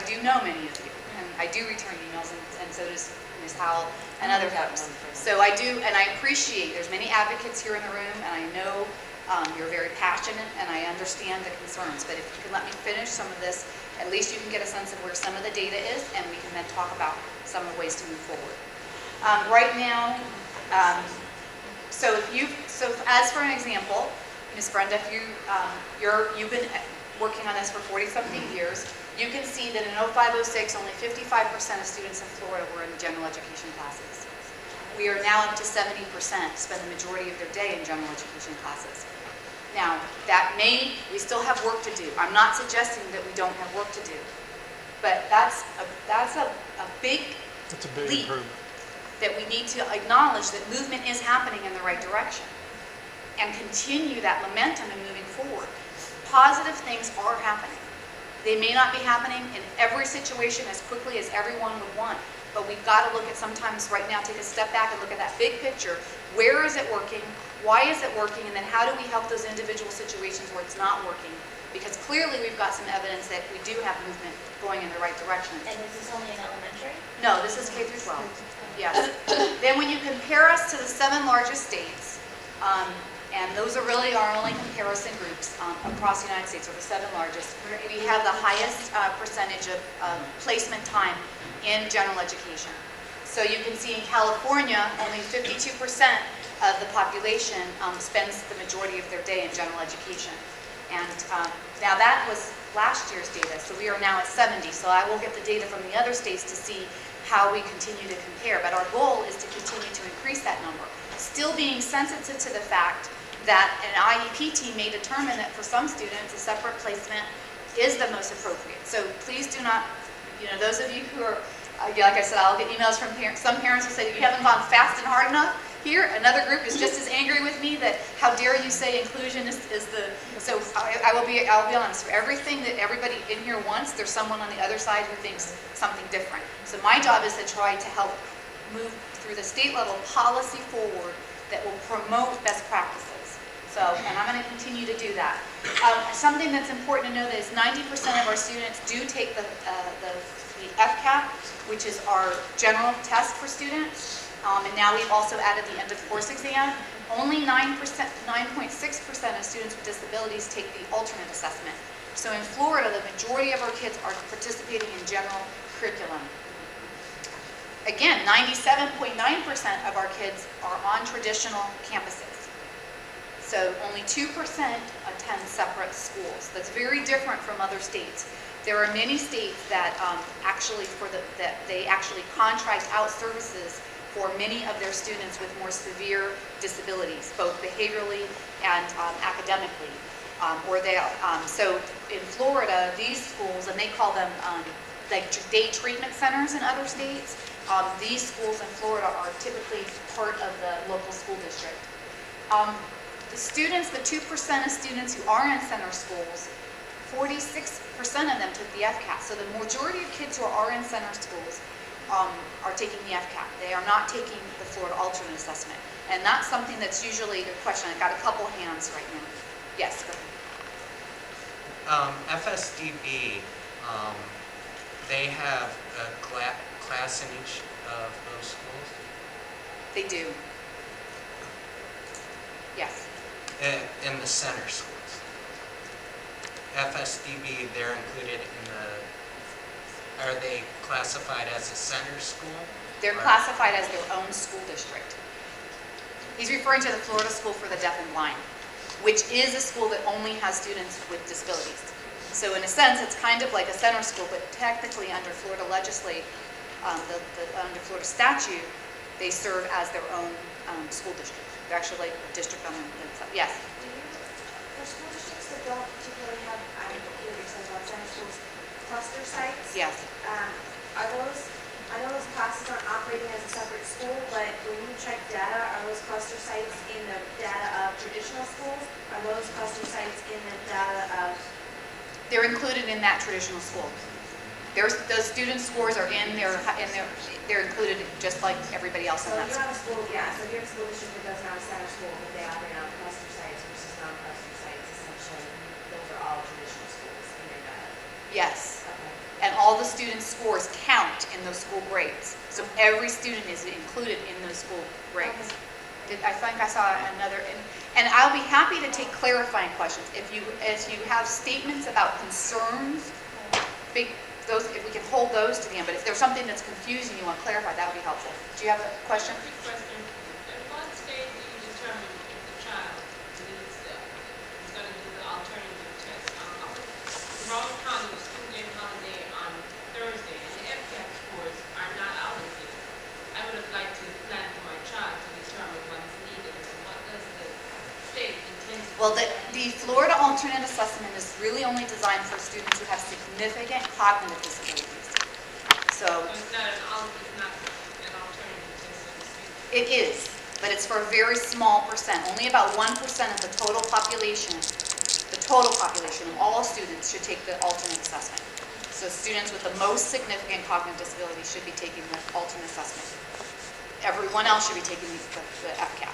do know many of you, and I do return emails, and so does Ms. Howell and other folks. So I do, and I appreciate, there's many advocates here in the room, and I know you're very passionate, and I understand the concerns, but if you can let me finish some of this, at least you can get a sense of where some of the data is, and we can then talk about some of the ways to move forward. Right now, so as for an example, Ms. Brenda, if you've been working on this for 40-something years, you can see that in 05-06, only 55% of students in Florida were in general education classes. We are now up to 70% spend the majority of their day in general education classes. Now, we still have work to do. I'm not suggesting that we don't have work to do, but that's a big It's a big leap improvement. that we need to acknowledge that movement is happening in the right direction and continue that momentum and moving forward. Positive things are happening. They may not be happening in every situation as quickly as everyone would want, but we've got to look at sometimes right now, take a step back and look at that big picture. Where is it working? Why is it working? And then how do we help those individual situations where it's not working? Because clearly we've got some evidence that we do have movement going in the right direction. And is this only in elementary? No, this is K through 12. Yes. Then when you compare us to the 7 largest states, and those are really our only comparison groups across the United States, are the 7 largest, we have the highest percentage of placement time in general education. So you can see in California, only 52% of the population spends the majority of their day in general education. And now that was last year's data, so we are now at 70. So I will get the data from the other states to see how we continue to compare. But our goal is to continue to increase that number. Still being sensitive to the fact that an IEP team may determine that for some students, a separate placement is the most appropriate. So please do not, those of you who are, like I said, I'll get emails from parents. Some parents will say, you haven't gone fast and hard enough here. Another group is just as angry with me that, how dare you say inclusion is the, so I'll be honest, for everything that everybody in here wants, there's someone on the other side who thinks something different. So my job is to try to help move through the state level policy forward that will promote best practices. So, and I'm going to continue to do that. Something that's important to know is 90% of our students do take the FCAT, which is our general test for students. And now we've also added the end of course exam. Only 9%, 9.6% of students with disabilities take the alternate assessment. So in Florida, the majority of our kids are participating in general curriculum. Again, 97.9% of our kids are on traditional campuses. So only 2% attend separate schools. That's very different from other states. There are many states that actually contract out services for many of their students with more severe disabilities, both behaviorally and academically. So in Florida, these schools, and they call them like day treatment centers in other states, these schools in Florida are typically part of the local school district. The students, the 2% of students who are in center schools, 46% of them took the FCAT. So the majority of kids who are in center schools are taking the FCAT. They are not taking the Florida alternate assessment. And that's something that's usually the question. I've got a couple hands right now. Yes, go ahead. FSDB, they have a class in each of those schools? They do. Yes. In the center schools. FSDB, they're included in are they classified as a center school? They're classified as their own school district. He's referring to the Florida School for the Deaf and Blind, which is a school that only has students with disabilities. So in a sense, it's kind of like a center school, but technically under Florida legislation, under Florida statute, they serve as their own school district. They're actually like a district on themselves. Yes? For school districts that don't particularly have, I'm curious about center schools, cluster sites? Yes. Are those, I know those classes aren't operating as a separate school, but when you check data, are those cluster sites in the data of traditional schools? Are those cluster sites in the data of? They're included in that traditional school. Those student scores are they're included just like everybody else in So that you school. have a school, yeah, so if you have a school district that doesn't have a center school, but they operate on cluster sites versus non-cluster sites, essentially, those are all traditional schools in your data. Yes. Okay. And all the student scores count in those school grades. So every student is included in those school grades. I think I saw another, and I'll be happy to take clarifying questions. If you have statements about concerns, if we can hold those to the end, but if there's something that's confusing you want clarified, that would be helpful. Do you have a question? Quick question. At what stage do you determine if the child is going to do the alternative test? Rose County was school day holiday on Thursday, and the MCAT scores are not out of here. I would have liked to plan for my child to determine what's needed. So what does the state intend to do? Well, the Florida alternate assessment is really only designed for students who have significant cognitive disabilities. So It's not an alternative test, so to speak. it is, but it's for a very small percent. Only about 1% of the total population of all students should take the alternate assessment. So students with the most significant cognitive disability should be taking the alternate assessment. Everyone else should be taking the FCAT.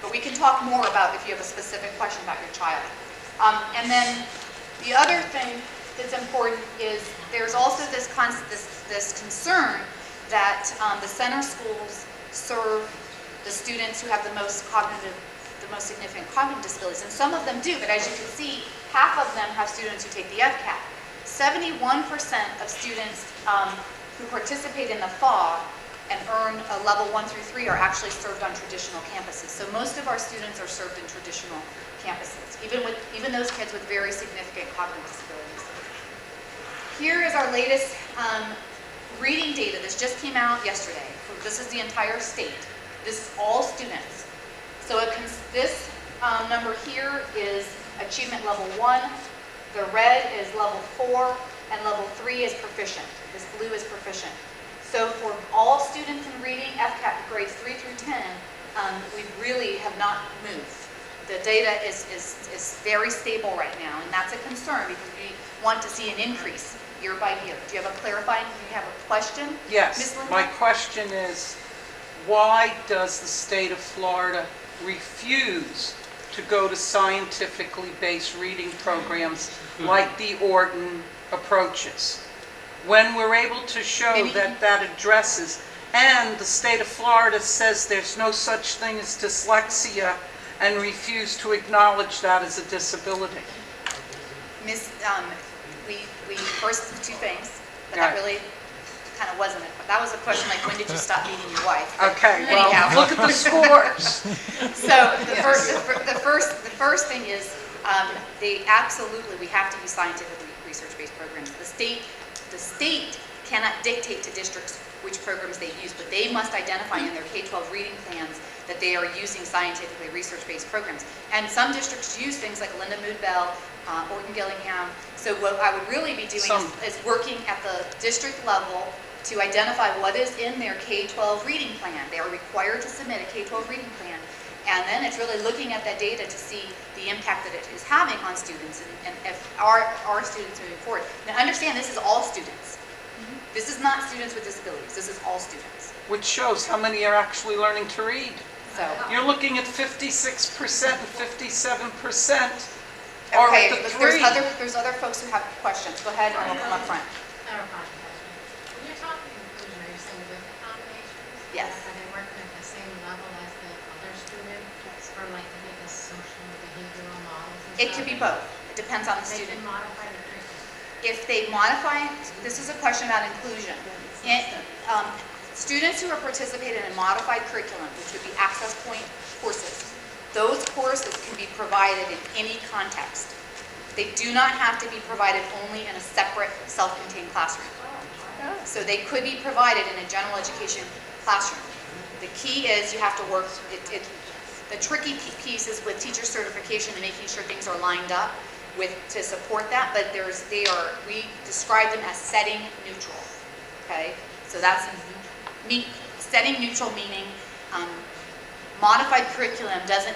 But we can talk more about if you have a specific question about your child. And then the other thing that's important is there's also this concern that the center schools serve the students who have the most significant cognitive disabilities. And some of them do, but as you can see, half of them have students who take the FCAT. 71% of students who participate in the FOG and earn a level 1 through 3 are actually served on traditional campuses. So most of our students are served in traditional campuses, even those kids with very significant cognitive disabilities. Here is our latest reading data. This just came out yesterday. This is the entire state. This is all students. So this number here is achievement level 1. The red is level 4, and level 3 is proficient. This blue is proficient. So for all students in reading FCAT grades 3 through 10, we really have not moved. The data is very stable right now, and that's a concern because we want to see an increase year by year. Do you have a clarifying, do you have a question? Yes, Ms. Linda? my question is, why does the state of Florida refuse to go to scientifically based reading programs like the Orton approaches? When we're able to show that addresses, and the state of Florida says there's no such thing as dyslexia and refuse to acknowledge that as a disability. We first two things, but Right. that really kind of wasn't it. That was a question like, when did you stop beating your wife? Okay, well, Anyhow. look at the scores. So the first thing is, we have to use scientifically research-based programs. The state cannot dictate to districts which programs they use, but they must identify in their K-12 reading plans that they are using scientifically research-based programs. And some districts use things like Linda Mood Bell, Orton-Gillingham. So what I would really be doing is working at the district level to identify what is in their K-12 reading plan. They are required to submit a K-12 reading plan. And then it's really looking at that data to see the impact that it is having on students and if our students moving forward. Now understand, this is all students. This is not students with disabilities. This is all students. Which shows how many are actually learning to read. So, You're looking at 56% and 57% are okay, at the but 3. there's other folks who have questions. Go ahead and we'll come up front. Clarifying question. When you're talking inclusion, are you saying with accommodations? Yes. Are they working at the same level as the other students? Or like to make a social behavioral models and It stuff? could be both. It depends on the They student. can modify the curriculum. If they modify, this is a question about inclusion. Students who are participating in modified curriculum, which would be access point courses, those courses can be provided in any context. They do not have to be provided only in a separate self-contained classroom. So they could be provided in a general education classroom. The key is you have to work, the tricky piece is with teacher certification and making sure things are lined up to support that, but we describe them as setting neutral, okay? So that's setting neutral, meaning modified curriculum doesn't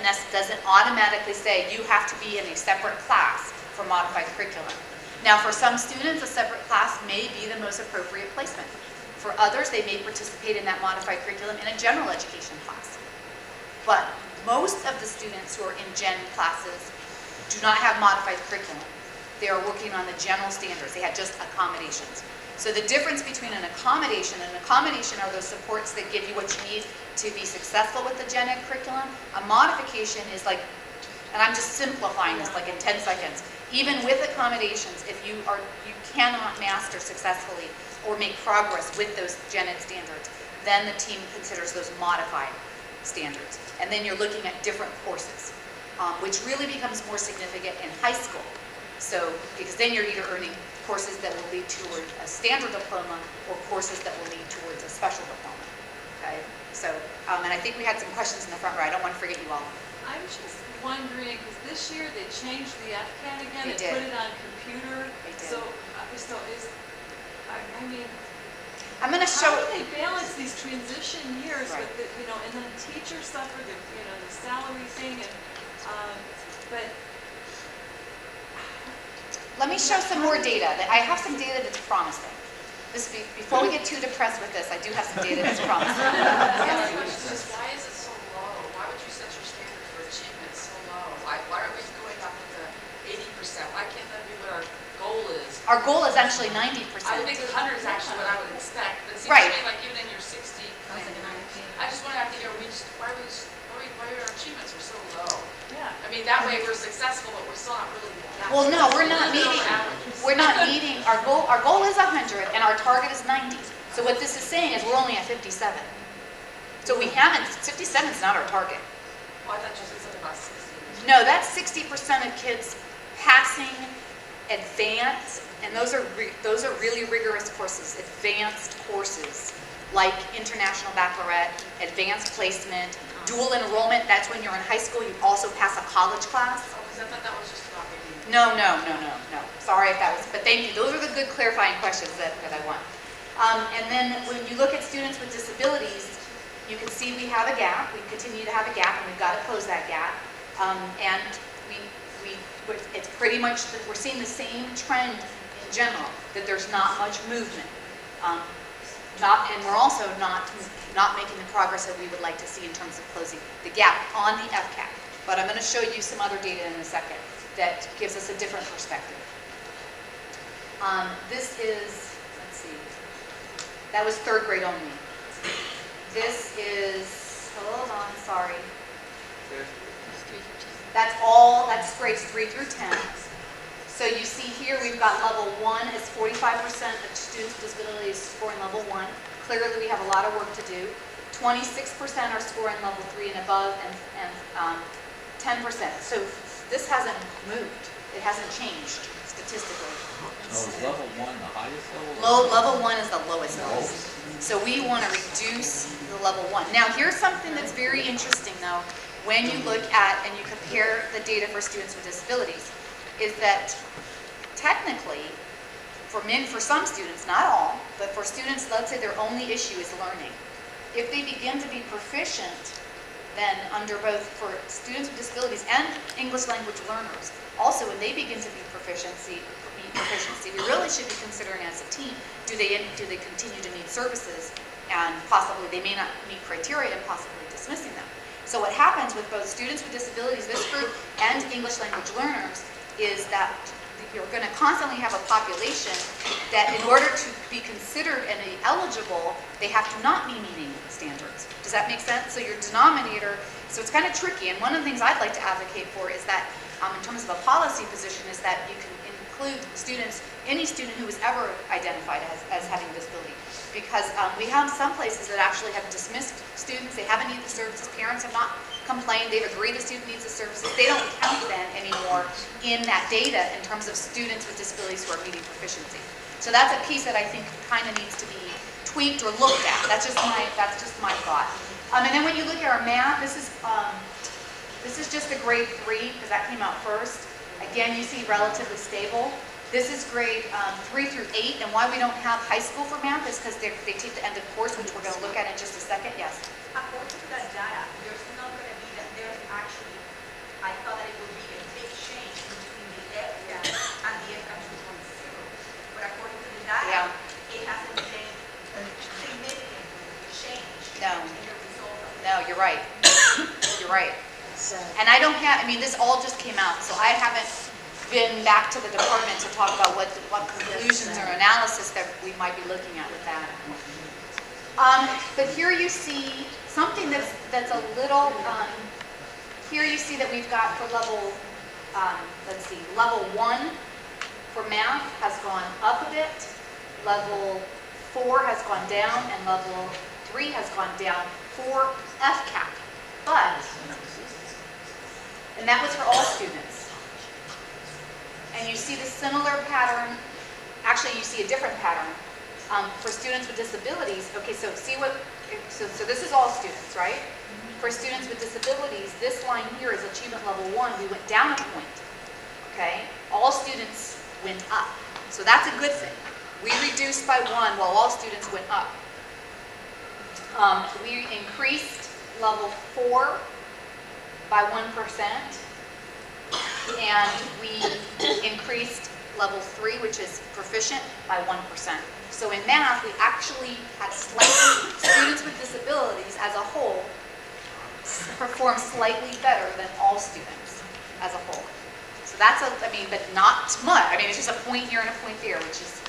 automatically say you have to be in a separate class for modified curriculum. Now, for some students, a separate class may be the most appropriate placement. For others, they may participate in that modified curriculum in a general education class. But most of the students who are in gen classes do not have modified curriculum. They are working on the general standards. They have just accommodations. So the difference between an accommodation are those supports that give you what you need to be successful with the gen ed curriculum. A modification is like, and I'm just simplifying this like in 10 seconds. Even with accommodations, if you cannot master successfully or make progress with those gen ed standards, then the team considers those modified standards. And then you're looking at different courses, which really becomes more significant in high school. So, because then you're either earning courses that will lead toward a standard diploma or courses that will lead towards a special diploma. Okay? So, and I think we had some questions in the front row. I don't want to forget you all. I'm just wondering, because this year they changed the FCAT again. They did. Put it on computer. They did. So is, I mean, I'm going to show. How do they balance these transition years Right. with the, and then teachers suffer the, the salary thing, and but. Let me show some more data. I have some data that's promising. Before we get too depressed with this, I do have some data that's promising. My question is, why is it so low? Why would you set your standard for achievement so low? Why aren't we going up with the 80%? Why can't that be what our goal is? Our goal is actually 90%. I would think the 100 is actually what I would expect, but it seems Right. to me like even in your 60, I just want to have to hear why our achievements are so low. Yeah. I mean, that way we're successful, but we're still not really that Well, no, we're not successful. meeting. We're not meeting. Our goal is 100, and our target is 90. So what this is saying is we're only at 57. So we haven't. 57 is not our target. Well, I thought you said something about 60. No, that's 60% of kids passing advanced, and those are really rigorous courses, advanced courses like International Baccalaureate, advanced placement, dual enrollment. That's when you're in high school, you also pass a college class. Oh, because I thought that was just about maybe. No. Sorry if that was, but thank you. Those are the good clarifying questions that I want. And then when you look at students with disabilities, you can see we have a gap. We continue to have a gap, and we've got to close that gap. And it's pretty much, we're seeing the same trend in general, that there's not much movement. And we're also not making the progress that we would like to see in terms of closing the gap on the FCAT. But I'm going to show you some other data in a second that gives us a different perspective. This is, let's see, that was third grade only. This is, hold on, sorry. That's grades 3 through 10. So you see here we've got level 1 is 45% of students with disabilities scoring level 1. Clearly we have a lot of work to do. 26% are scoring level 3 and above, and 10%. So this hasn't moved. It hasn't changed statistically. So is level 1 the highest level? Level 1 is the lowest level. So we want to reduce the level 1. Now here's something that's very interesting though, when you look at and you compare the data for students with disabilities, is that technically, for some students, not all, but for students, let's say their only issue is learning. If they begin to be proficient, then under both for students with disabilities and English language learners, also when they begin to be proficiency, we really should be considering as a team, do they continue to need services, and possibly they may not meet criteria and possibly dismissing them. So what happens with both students with disabilities, this group, and English language learners is that you're going to constantly have a population that in order to be considered and be eligible, they have to not be meeting standards. Does that make sense? So your denominator, so it's kind of tricky, and one of the things I'd like to advocate for is that in terms of a policy position is that you can include students, any student who is ever identified as having a disability. Because we have some places that actually have dismissed students, they haven't needed the services, parents have not complained, they've agreed the student needs the services, they don't count then anymore in that data in terms of students with disabilities who are meeting proficiency. So that's a piece that I think kind of needs to be tweaked or looked at. That's just my thought. And then when you look at our math, this is just a grade 3 because that came out first. Again, you see relatively stable. This is grade 3 through 8, and why we don't have high school for math is because they take the end of course, which we're going to look at in just a second. Yes? According to that data, there's not going to be that there's actually, I thought that it would be a big change between the FCAT and the FCAT 2.0. But according to the data, it hasn't been a significant change No. in the result of No, you're right. You're right. And I don't have, I mean, this all just came out, so I haven't been back to the department to talk about what conclusions or analysis that we might be looking at with that. But here you see something that's a little, here you see that we've got for level, let's see, level 1 for math has gone up a bit, level 4 has gone down, and level 3 has gone down for FCAT. But, and that was for all students. And you see the similar pattern, actually you see a different pattern for students with disabilities. Okay, so see what, so this is all students, right? For students with disabilities, this line here is achievement level 1. We went down a point, okay? All students went up. So that's a good thing. We reduced by 1 while all students went up. We increased level 4 by 1%, and we increased level 3, which is proficient, by 1%. So in math, we actually had slightly, students with disabilities as a whole perform slightly better than all students as a whole. So that's a, I mean, but not much. I mean, it's just a point here and a point there, which is,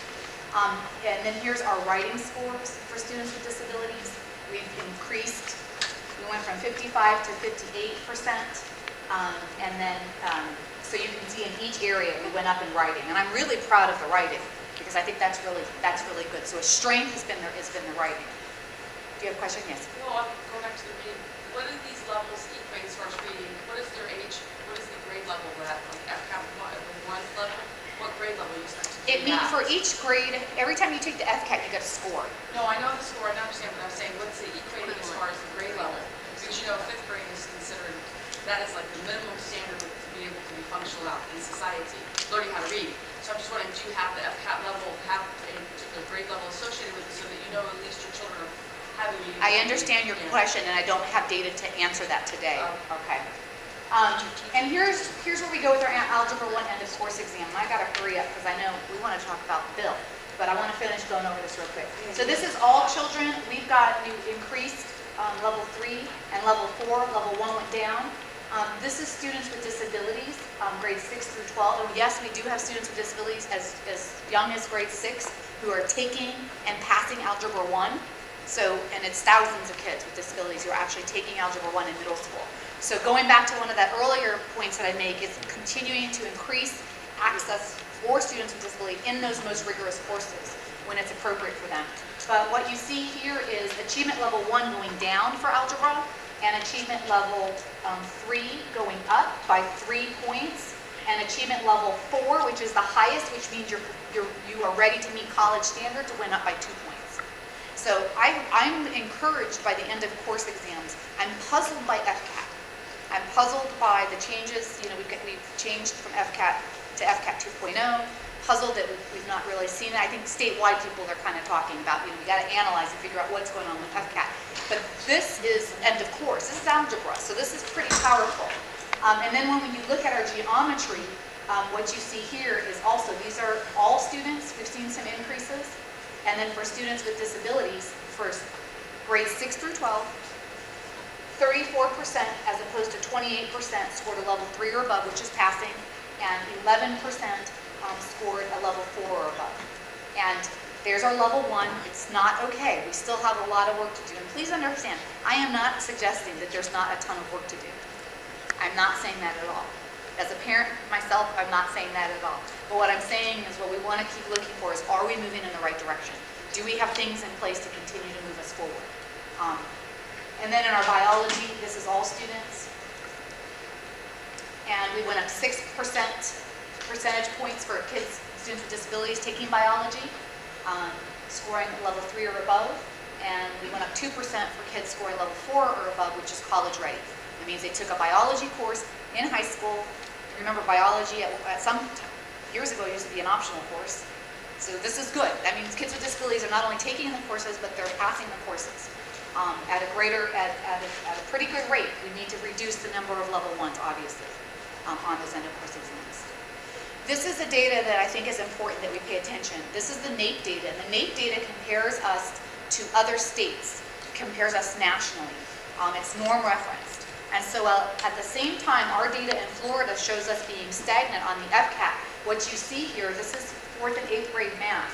and then here's our writing scores for students with disabilities. We've increased, we went from 55 to 58%, and then, so you can see in each area we went up in writing, and I'm really proud of the writing because I think that's really good. So a strength has been the writing. Do you have a question? Yes. No, I'll go back to the reading. What do these levels equate as far as reading? What is their age? What is the grade level at? Like FCAT 1 level? What grade level you start to do It means that? for each grade, every time you take the FCAT, you get a score. No, I know the score. I understand what I'm saying. What's the equating as far as the grade level? Because you know, 5th grade is considered, that is like the minimum standard to be able to be functional out in society, learning how to read. So I'm just wondering, do you have the FCAT level, have a particular grade level associated with it so that you know at least your children are having reading? I understand your question, and I don't have data to answer that today. Okay. And here's where we go with our Algebra 1 end of course exam. And I got to hurry up because I know we want to talk about Bill, but I want to finish going over this real quick. So this is all children. We've got new increased level 3 and level 4. Level 1 went down. This is students with disabilities, grades 6 through 12. And yes, we do have students with disabilities as young as grade 6 who are taking and passing Algebra 1. So, and it's thousands of kids with disabilities who are actually taking Algebra 1 in middle school. So going back to one of the earlier points that I make is continuing to increase access for students with disability in those most rigorous courses when it's appropriate for them. But what you see here is achievement level 1 going down for algebra and achievement level 3 going up by 3 points, and achievement level 4, which is the highest, which means you are ready to meet college standards, went up by 2 points. So I'm encouraged by the end of course exams. I'm puzzled by FCAT. I'm puzzled by the changes. You know, we've changed from FCAT to FCAT 2.0. Puzzled that we've not really seen it. I think statewide people are kind of talking about, you know, we got to analyze and figure out what's going on with FCAT. But this is end of course. This is algebra, so this is pretty powerful. And then when you look at our geometry, what you see here is also, these are all students. We've seen some increases. And then for students with disabilities, for grades 6 through 12, 34% as opposed to 28% scored a level 3 or above, which is passing, and 11% scored a level 4 or above. And there's our level 1. It's not okay. We still have a lot of work to do. And please understand, I am not suggesting that there's not a ton of work to do. I'm not saying that at all. As a parent myself, I'm not saying that at all. But what I'm saying is what we want to keep looking for is, are we moving in the right direction? Do we have things in place to continue to move us forward? And then in our biology, this is all students. And we went up 6% percentage points for kids, students with disabilities taking biology, scoring level 3 or above. and we went up 2% for kids scoring level 4 or above, which is college ready. It means they took a biology course in high school. Remember, biology at some years ago used to be an optional course. So this is good. That means kids with disabilities are not only taking the courses, but they're passing the courses at a pretty good rate. We need to reduce the number of level 1s, obviously, on those end of course exams. This is the data that I think is important that we pay attention. This is the NAEP data, and the NAEP data compares us to other states, compares us nationally. It's norm referenced. And so at the same time, our data in Florida shows us being stagnant on the FCAT. What you see here, this is 4th and 8th grade math.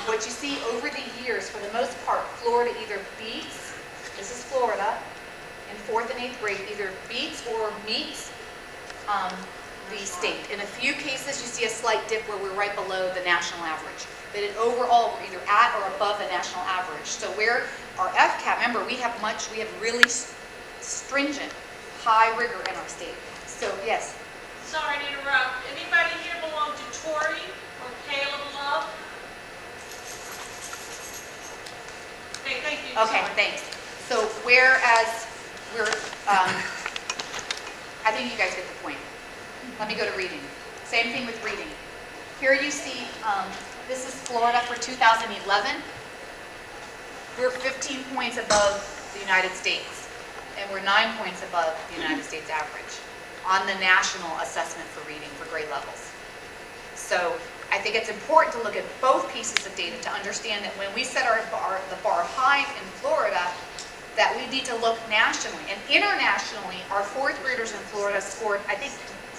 What you see over the years, for the most part, Florida either beats, this is Florida, in 4th and 8th grade, either beats or meets the state. In a few cases, you see a slight dip where we're right below the national average. But overall, we're either at or above the national average. So where our FCAT, remember, we have really stringent, high rigor in our state. So yes. Sorry to interrupt. Anybody here belong to Tori or Caleb Love? Okay, thank you. Okay, Sorry. thanks. So whereas we're, I think you guys get the point. Let me go to reading. Same thing with reading. Here you see, this is Florida for 2011. We're 15 points above the United States, and we're 9 points above the United States average on the national assessment for reading for grade levels. So I think it's important to look at both pieces of data to understand that when we set the bar high in Florida, that we need to look nationally. And internationally, our 4th graders in Florida scored, I think,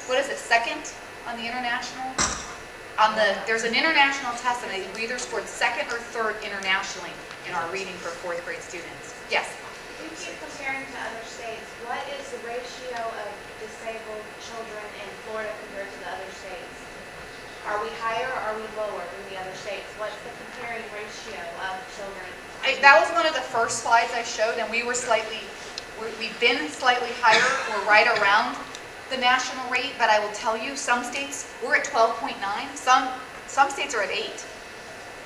what is it, 2nd on the international? There's an international test, and we either scored 2nd or 3rd internationally in our reading for 4th grade students. Yes? We keep comparing to other states. What is the ratio of disabled children in Florida compared to the other states? Are we higher or are we lower than the other states? What's the comparing ratio of children? That was one of the first slides I showed, and we've been slightly higher. We're right around the national rate, but I will tell you, some states, we're at 12.9. Some states are at 8.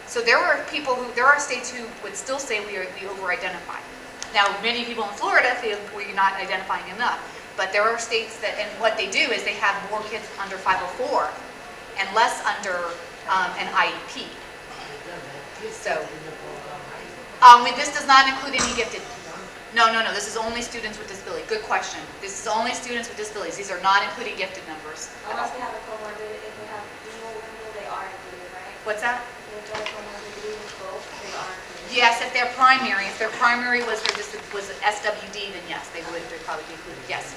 So there are states who would still say we over-identify. Now, many people in Florida feel we're not identifying enough, but there are states that, and what they do is they have more kids under 504 and less under an IEP. So, this does not include any gifted. No, this is only students with disability. Good question. This is only students with disabilities. These are not including gifted numbers. Unless they have a comorbidity, if they have renal, they are included, right? What's that? If they have a comorbidity with both, they are included. Yes, if their primary was an SWD, then yes, they'd probably be included. Yes.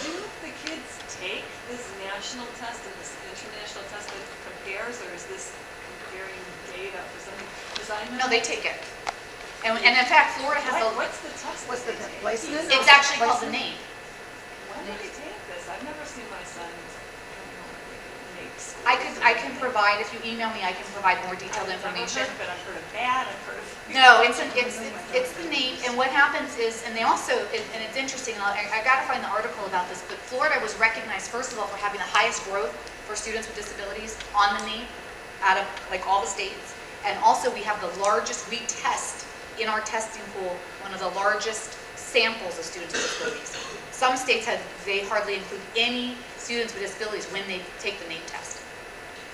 Do the kids take this national test and this international test that compares, or is this comparing data for something? No, they take it. And in fact, Florida has what's the test? What's the placement? It's actually called the NAEP. When do they take this? I've never seen my son make school. I can provide, if you email me, I can provide more detailed information. I've heard of bad, I've heard of... No, it's the NAEP, and what happens is, and they also, and it's interesting, and I got to find the article about this, but Florida was recognized, first of all, for having the highest growth for students with disabilities on the NAEP out of all the states. And also we have the largest, we test in our testing pool, one of the largest samples of students with disabilities. Some states they hardly include any students with disabilities when they take the NAEP test.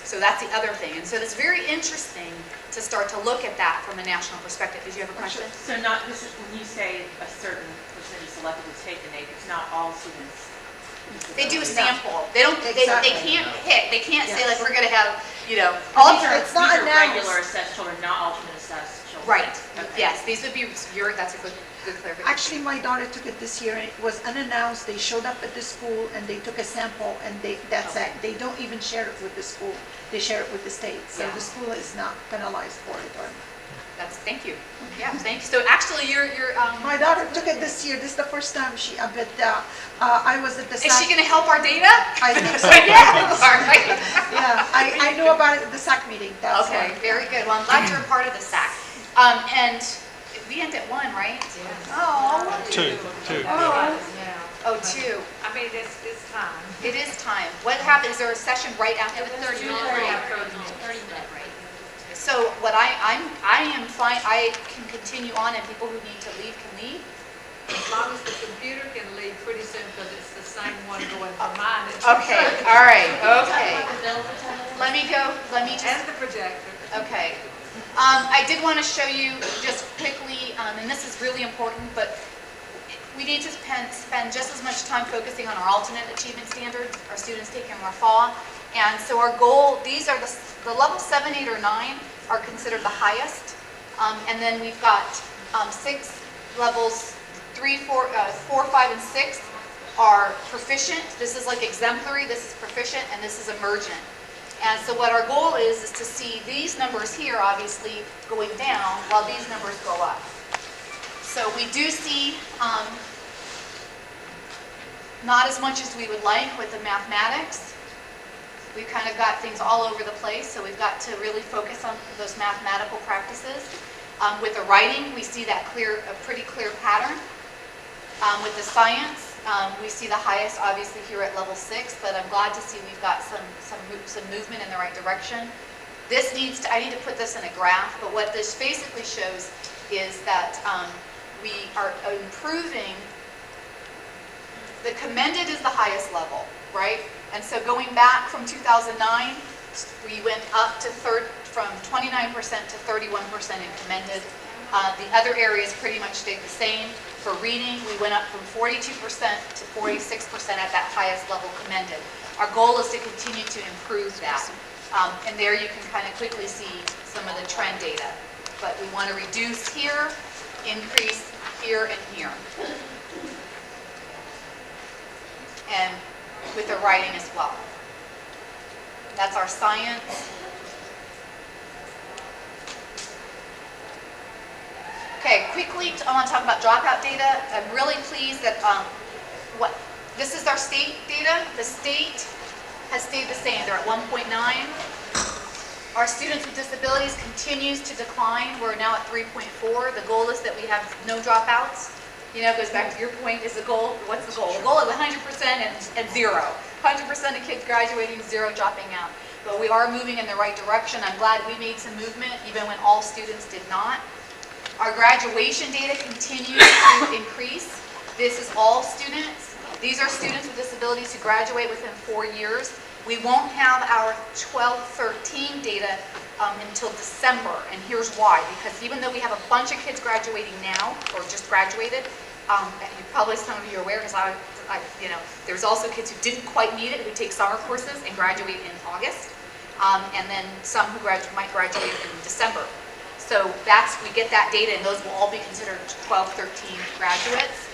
So that's the other thing. And so it's very interesting to start to look at that from a national perspective. Did you have a question? So this is when you say a certain percentage selected to take the NAEP, it's not all students. They do a sample. They don't. Exactly. They can't pick. They can't say like we're going to have, It's not announced. Regular assessed children, not alternate assessed children. Right. Okay. Yes. These would be. That's a good clarification. Actually, my daughter took it this year, and it was unannounced. They showed up at the school, and they took a sample, and that's it. They don't even share it with the school. They share it with the state. So the school is not penalized for it. Thank you. Yeah, thank you. So actually, you're My daughter took it this year. This is the first time I was at the. Is she going to help our data? I think so. Yeah. All right. Yeah, I knew about it at the SAC meeting. That's Okay, why. very good. Well, I'm glad you're a part of the SAC. And we end at 1, right? Yeah. Oh. 2. Oh, 2. I mean, it's time. It is time. What happens? Is there a session right after the 30 minute break. 30 minute break. So what I am fine, I can continue on, and people who need to leave can leave. As long as the computer can leave pretty soon, because it's the same one going for mine. Okay, all right, okay. Let me just. And the projector. Okay. I did want to show you just quickly, and this is really important, but we need to spend just as much time focusing on our alternate achievement standards, our students taking our fall. And so our goal, these are the level 7, 8, or 9 are considered the highest. And then we've got 6 levels, 3, 4, 5, and 6 are proficient. This is like exemplary, this is proficient, and this is emergent. And so what our goal is to see these numbers here obviously going down while these numbers go up. So we do see not as much as we would like with the mathematics. We've kind of got things all over the place, so we've got to really focus on those mathematical practices. With the writing, we see that a pretty clear pattern. With the science, we see the highest obviously here at level 6, but I'm glad to see we've got some movement in the right direction. I need to put this in a graph, but what this basically shows is that we are improving. The commended is the highest level, right? And so going back from 2009, we went up to from 29% to 31% in commended. The other areas pretty much stayed the same. For reading, we went up from 42% to 46% at that highest level commended. Our goal is to continue to improve that. And there you can kind of quickly see some of the trend data. But we want to reduce here, increase here, and here. And with the writing as well. That's our science. Okay, quickly, I want to talk about dropout data. I'm really pleased that this is our state data. The state has stayed the same. They're at 1.9. Our students with disabilities continues to decline. We're now at 3.4. The goal is that we have no dropouts. You know, it goes back to your point, is the goal, what's the goal? The goal is 100% and 0. 100% of kids graduating, 0 dropping out. But we are moving in the right direction. I'm glad we made some movement, even when all students did not. Our graduation data continues to increase. This is all students. These are students with disabilities who graduate within 4 years. We won't have our 12-13 data until December, and here's why. Because even though we have a bunch of kids graduating now, or just graduated, probably some of you are aware, because there's also kids who didn't quite need it, who take summer courses and graduate in August, and then some who might graduate in December. So we get that data, and those will all be considered 12-13 graduates.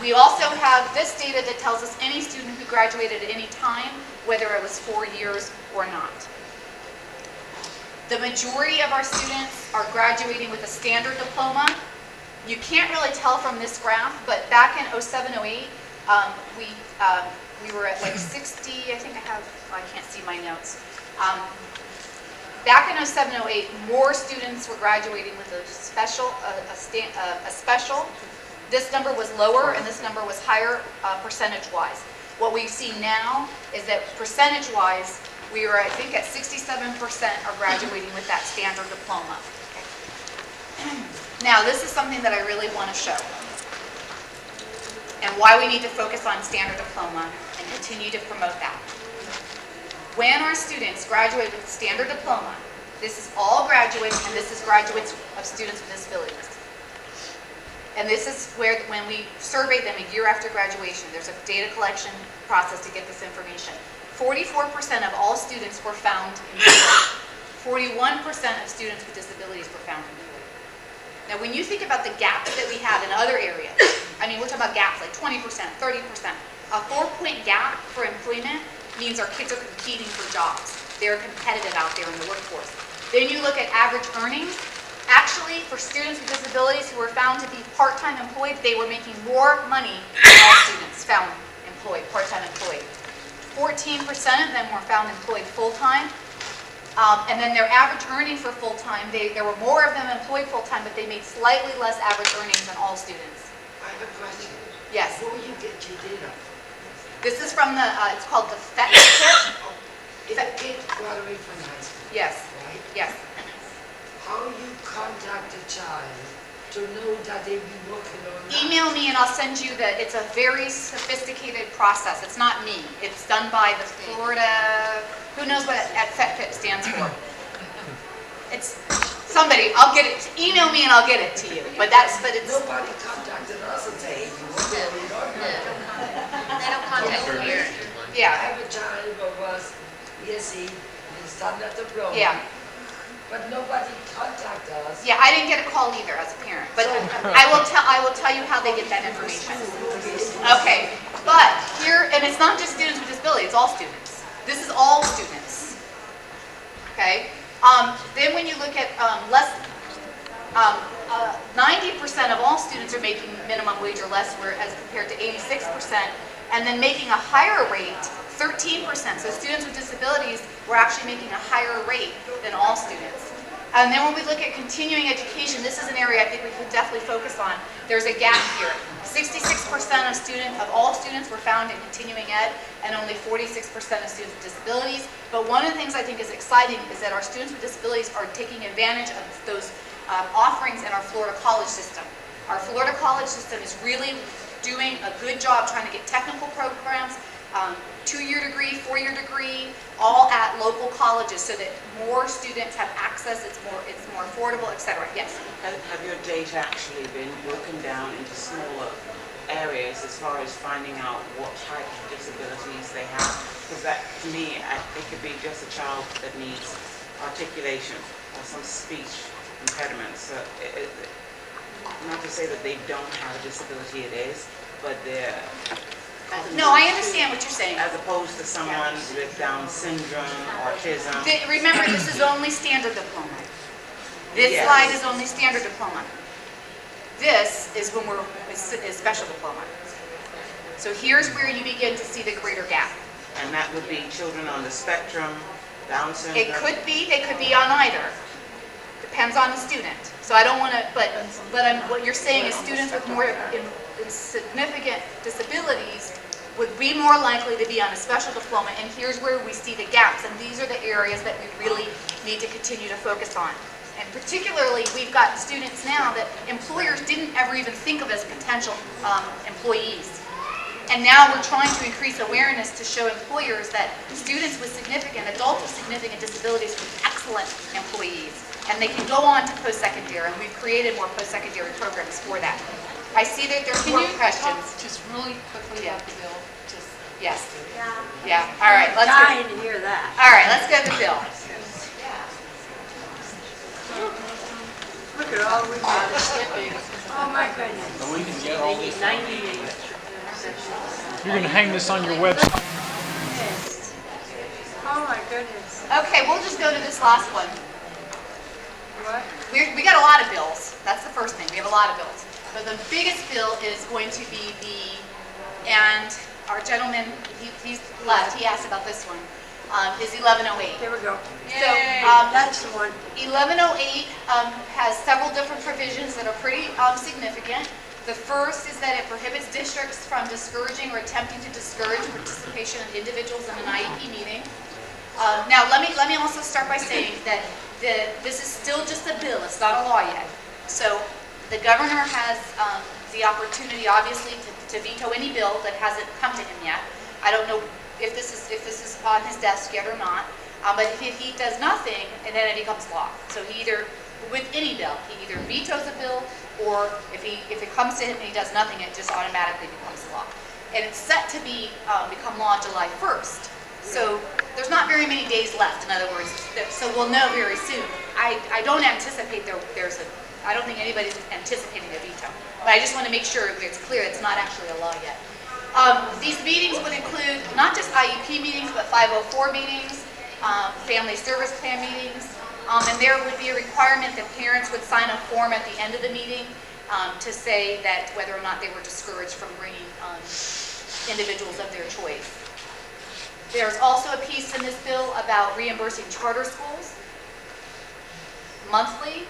We also have this data that tells us any student who graduated at any time, whether it was 4 years or not. The majority of our students are graduating with a standard diploma. You can't really tell from this graph, but back in 07, 08, we were at like 60, I think I can't see my notes. Back in 07, 08, more students were graduating with a special. This number was lower and this number was higher percentage-wise. What we see now is that percentage-wise, we are, I think, at 67% are graduating with that standard diploma. Now, this is something that I really want to show, and why we need to focus on standard diploma and continue to promote that. When our students graduate with standard diploma, this is all graduates, and this is graduates of students with disabilities. And this is where, when we survey them a year after graduation, there's a data collection process to get this information. 44% of all students were found employed. 41% of students with disabilities were found employed. Now, when you think about the gaps that we have in other areas, I mean, we're talking about gaps like 20%, 30%. A 4-point gap for employment means our kids are competing for jobs. They're competitive out there in the workforce. Then you look at average earnings. Actually, for students with disabilities who were found to be part-time employed, they were making more money than all students found employed, part-time employed. 14% of them were found employed full-time. And then their average earnings for full-time, there were more of them employed full-time, but they made slightly less average earnings than all students. I have a question. Yes. Where will you get your data? This is from the, it's called the FET kit. If a kid graduates from high school, Yes. right? Yes. how you contact a child to know that they be working or not? Email me and I'll send you it's a very sophisticated process. It's not me. It's done by the Florida, who knows what FETFIT stands for. It's somebody, I'll get it, email me and I'll get it to you. But it's. Nobody contacted us and say, hey, you want to go or not? They don't contact the parent. Yeah. I have a child who was, yes, he's done at the road. Yeah. But nobody contacted us. Yeah, I didn't get a call either as a parent, but I will tell you how they get that information. Okay, but here, and it's not just students with disabilities, it's all students. This is all students. Okay? Then when you look at 90% of all students are making minimum wage or less, as compared to 86%, and then making a higher rate, 13%. So students with disabilities were actually making a higher rate than all students. And then when we look at continuing education, this is an area I think we could definitely focus on. There's a gap here. 66% of all students were found in continuing ed, and only 46% of students with disabilities. But one of the things I think is exciting is that our students with disabilities are taking advantage of those offerings in our Florida college system. Our Florida college system is really doing a good job trying to get technical programs, 2-year degree, 4-year degree, all at local colleges so that more students have access, it's more affordable, etc. Yes? Have your data actually been broken down into smaller areas as far as finding out what type of disabilities they have? Because that, to me, it could be just a child that needs articulation or some speech impediments. So not to say that they don't have a disability, it is, but they're... No, I understand what you're saying. As opposed to someone with Down syndrome, autism. Remember, this is only standard diploma. This Yes. slide is only standard diploma. This is is special diploma. So here's where you begin to see the greater gap. And that would be children on the spectrum, Down syndrome? They could be on either. Depends on the student. So I don't want to, but what you're saying is students with more significant disabilities would be more likely to be on a special diploma, and here's where we see the gaps, and these are the areas that we really need to continue to focus on. And particularly, we've got students now that employers didn't ever even think of as potential employees. And now we're trying to increase awareness to show employers that students with adults with significant disabilities are excellent employees. And they can go on to post-secondary, and we've created more post-secondary programs for that. I see that there's more questions. Just really quickly about the bill? Yes. Yeah. Yeah, all right, let's Dying go. to hear that. All right, let's go to the bill. Look at all we got. Oh, my goodness. So we can get all these. 90 You're going to hang this on your website. Oh, my goodness. Okay, we'll just go to this last one. What? We got a lot of bills. That's the first thing. We have a lot of bills. But the biggest bill is going to be and our gentleman, he's left, he asked about this one, is 1108. There we go. So That's the one. 1108 has several different provisions that are pretty significant. The first is that it prohibits districts from discouraging or attempting to discourage participation of individuals in an IEP meeting. Now, let me also start by saying that this is still just a bill. It's not a law yet. So the governor has the opportunity, obviously, to veto any bill that hasn't come to him yet. I don't know if this is on his desk yet or not. But if he does nothing, and then it becomes law. So he either, with any bill, he either vetoes a bill, or if it comes to him and he does nothing, it just automatically becomes law. And it's set to become law July 1st. So there's not very many days left, in other words. So we'll know very soon. I don't anticipate I don't think anybody's anticipating a veto. But I just want to make sure it's clear it's not actually a law yet. These meetings would include not just IEP meetings, but 504 meetings, family service plan meetings, and there would be a requirement that parents would sign a form at the end of the meeting to say that whether or not they were discouraged from bringing individuals of their choice. There's also a piece in this bill about reimbursing charter schools monthly.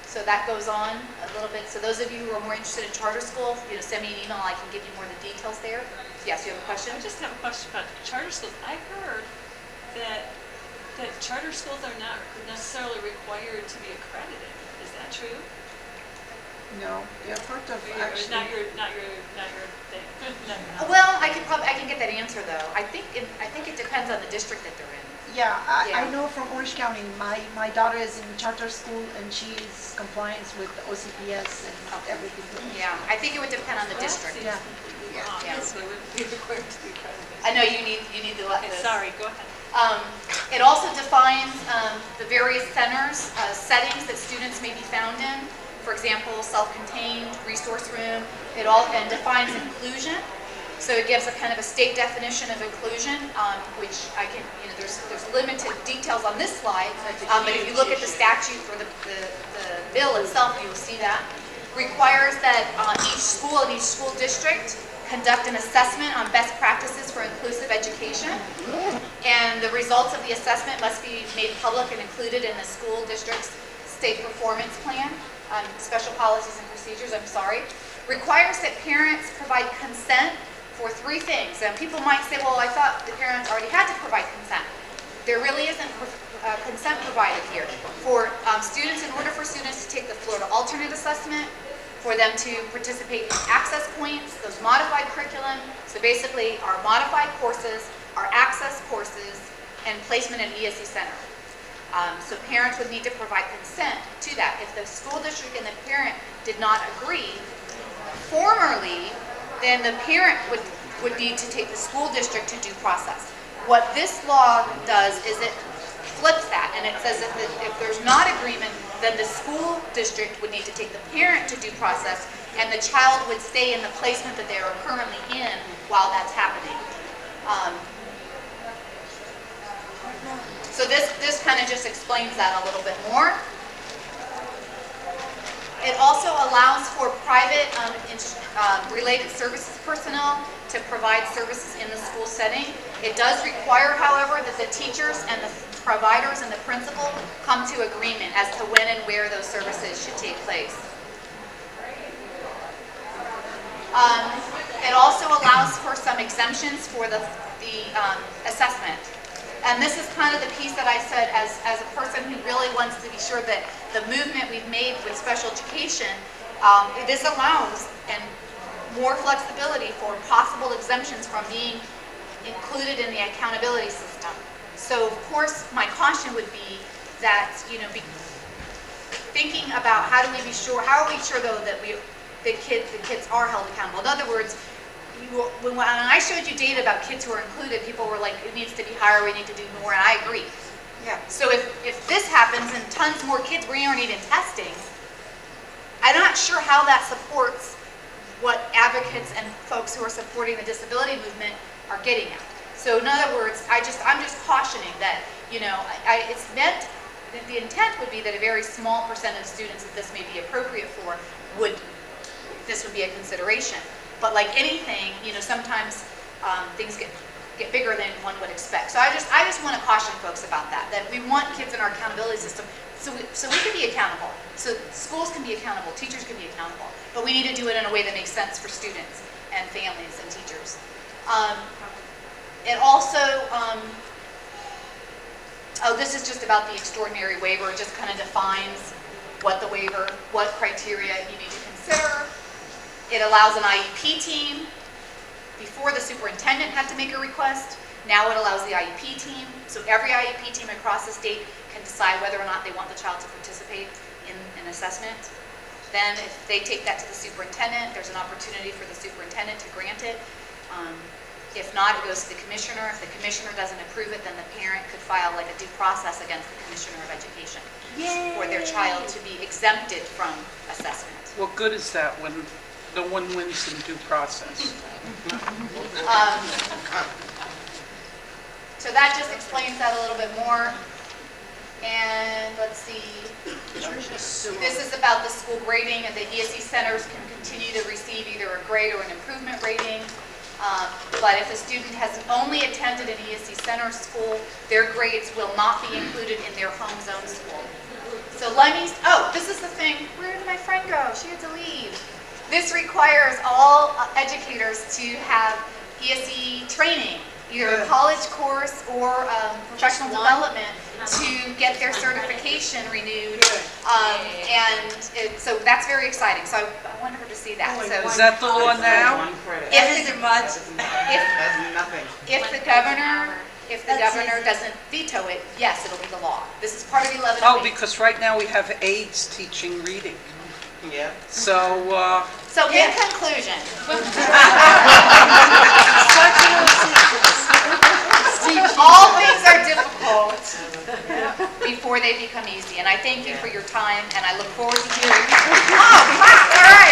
So that goes on a little bit. So those of you who are more interested in charter schools, send me an email. I can give you more of the details there. Yes, you have a question? I just have a question about charter schools. I heard that that charter schools are not necessarily required to be accredited. Is that true? No, they're part of Or actually. not your thing. Not your knowledge. Well, I can get that answer though. I think it depends on the district that they're in. Yeah, I Yeah. know from Orange County, my daughter is in charter school and she's compliance with the OCPS and everything. Yeah, I think it would depend on the Well, that district. seems Yeah. completely Yeah, wrong. yeah. So it wouldn't be required to be accredited. I know you need to let Okay, this. sorry, go ahead. It also defines the various centers, settings that students may be found in. For example, self-contained, resource room. It all and defines inclusion. So it gives a kind of a state definition of inclusion, which I can, there's limited details on this slide. But if you look at the statute for the bill itself, you'll see that. Requires that each school and each school district conduct an assessment on best practices for inclusive education. And the results of the assessment must be made public and included in the school district's state performance plan, special policies and procedures, requires that parents provide consent for 3 things. And people might say, well, I thought the parents already had to provide consent. There really isn't consent provided here. For students, in order for students to take the Florida alternate assessment, for them to participate in access points, those modified curriculum, so basically our modified courses, our access courses, and placement in ESE center. So parents would need to provide consent to that. If the school district and the parent did not agree formerly, then the parent would need to take the school district to due process. What this law does is it flips that, and it says if there's not agreement, then the school district would need to take the parent to due process, and the child would stay in the placement that they are currently in while that's happening. So this kind of just explains that a little bit more. It also allows for private related services personnel to provide services in the school setting. It does require, however, that the teachers and the providers and the principal come to agreement as to when and where those services should take place. It also allows for some exemptions for the assessment. And this is kind of the piece that I said as a person who really wants to be sure that the movement we've made with special education, this allows and more flexibility for possible exemptions from being included in the accountability system. So of course my caution would be that, thinking about how are we sure though that the kids are held accountable. In other words, when I showed you data about kids who are included, people were like, it needs to be higher, we need to do more, and I agree. Yeah. So if this happens and tons more kids aren't even testing, I'm not sure how that supports what advocates and folks who are supporting the disability movement are getting at. So in other words, I'm just cautioning that, it's meant, the intent would be that a very small percent of students that this may be appropriate for this would be a consideration. But like anything, sometimes things get bigger than one would expect. So I just want to caution folks about that we want kids in our accountability system so we can be accountable. So schools can be accountable, teachers can be accountable, but we need to do it in a way that makes sense for students and families and teachers. It also, this is just about the extraordinary waiver. It just kind of defines what criteria you need to consider. It allows an IEP team. Before, the superintendent had to make a request. Now it allows the IEP team. So every IEP team across the state can decide whether or not they want the child to participate in an assessment. Then if they take that to the superintendent, there's an opportunity for the superintendent to grant it. If not, it goes to the commissioner. If the commissioner doesn't approve it, then the parent could file like a due process against the commissioner of education. Yay! For their child to be exempted from assessment. What good is that when no one wins in due process? So that just explains that a little bit more. And let's see. This is about the school grading, and the ESE centers can continue to receive either a grade or an improvement rating. But if a student has only attended an ESE center school, their grades will not be included in their home zone school. So this is the thing. Where did my friend go? She had to leave. This requires all educators to have ESE training either a college course or professional development to get their certification renewed. So that's very exciting. So I wanted her to see that. So Is that the law now? One credit. if the, That's nothing. if the governor doesn't veto it, yes, it'll be the law. This is part of 1108. Oh, because right now we have aides teaching reading. Yeah. So, So in conclusion, all things are difficult before they become easy. And I thank you for your time, and I look forward to hearing. Oh, clap, all right.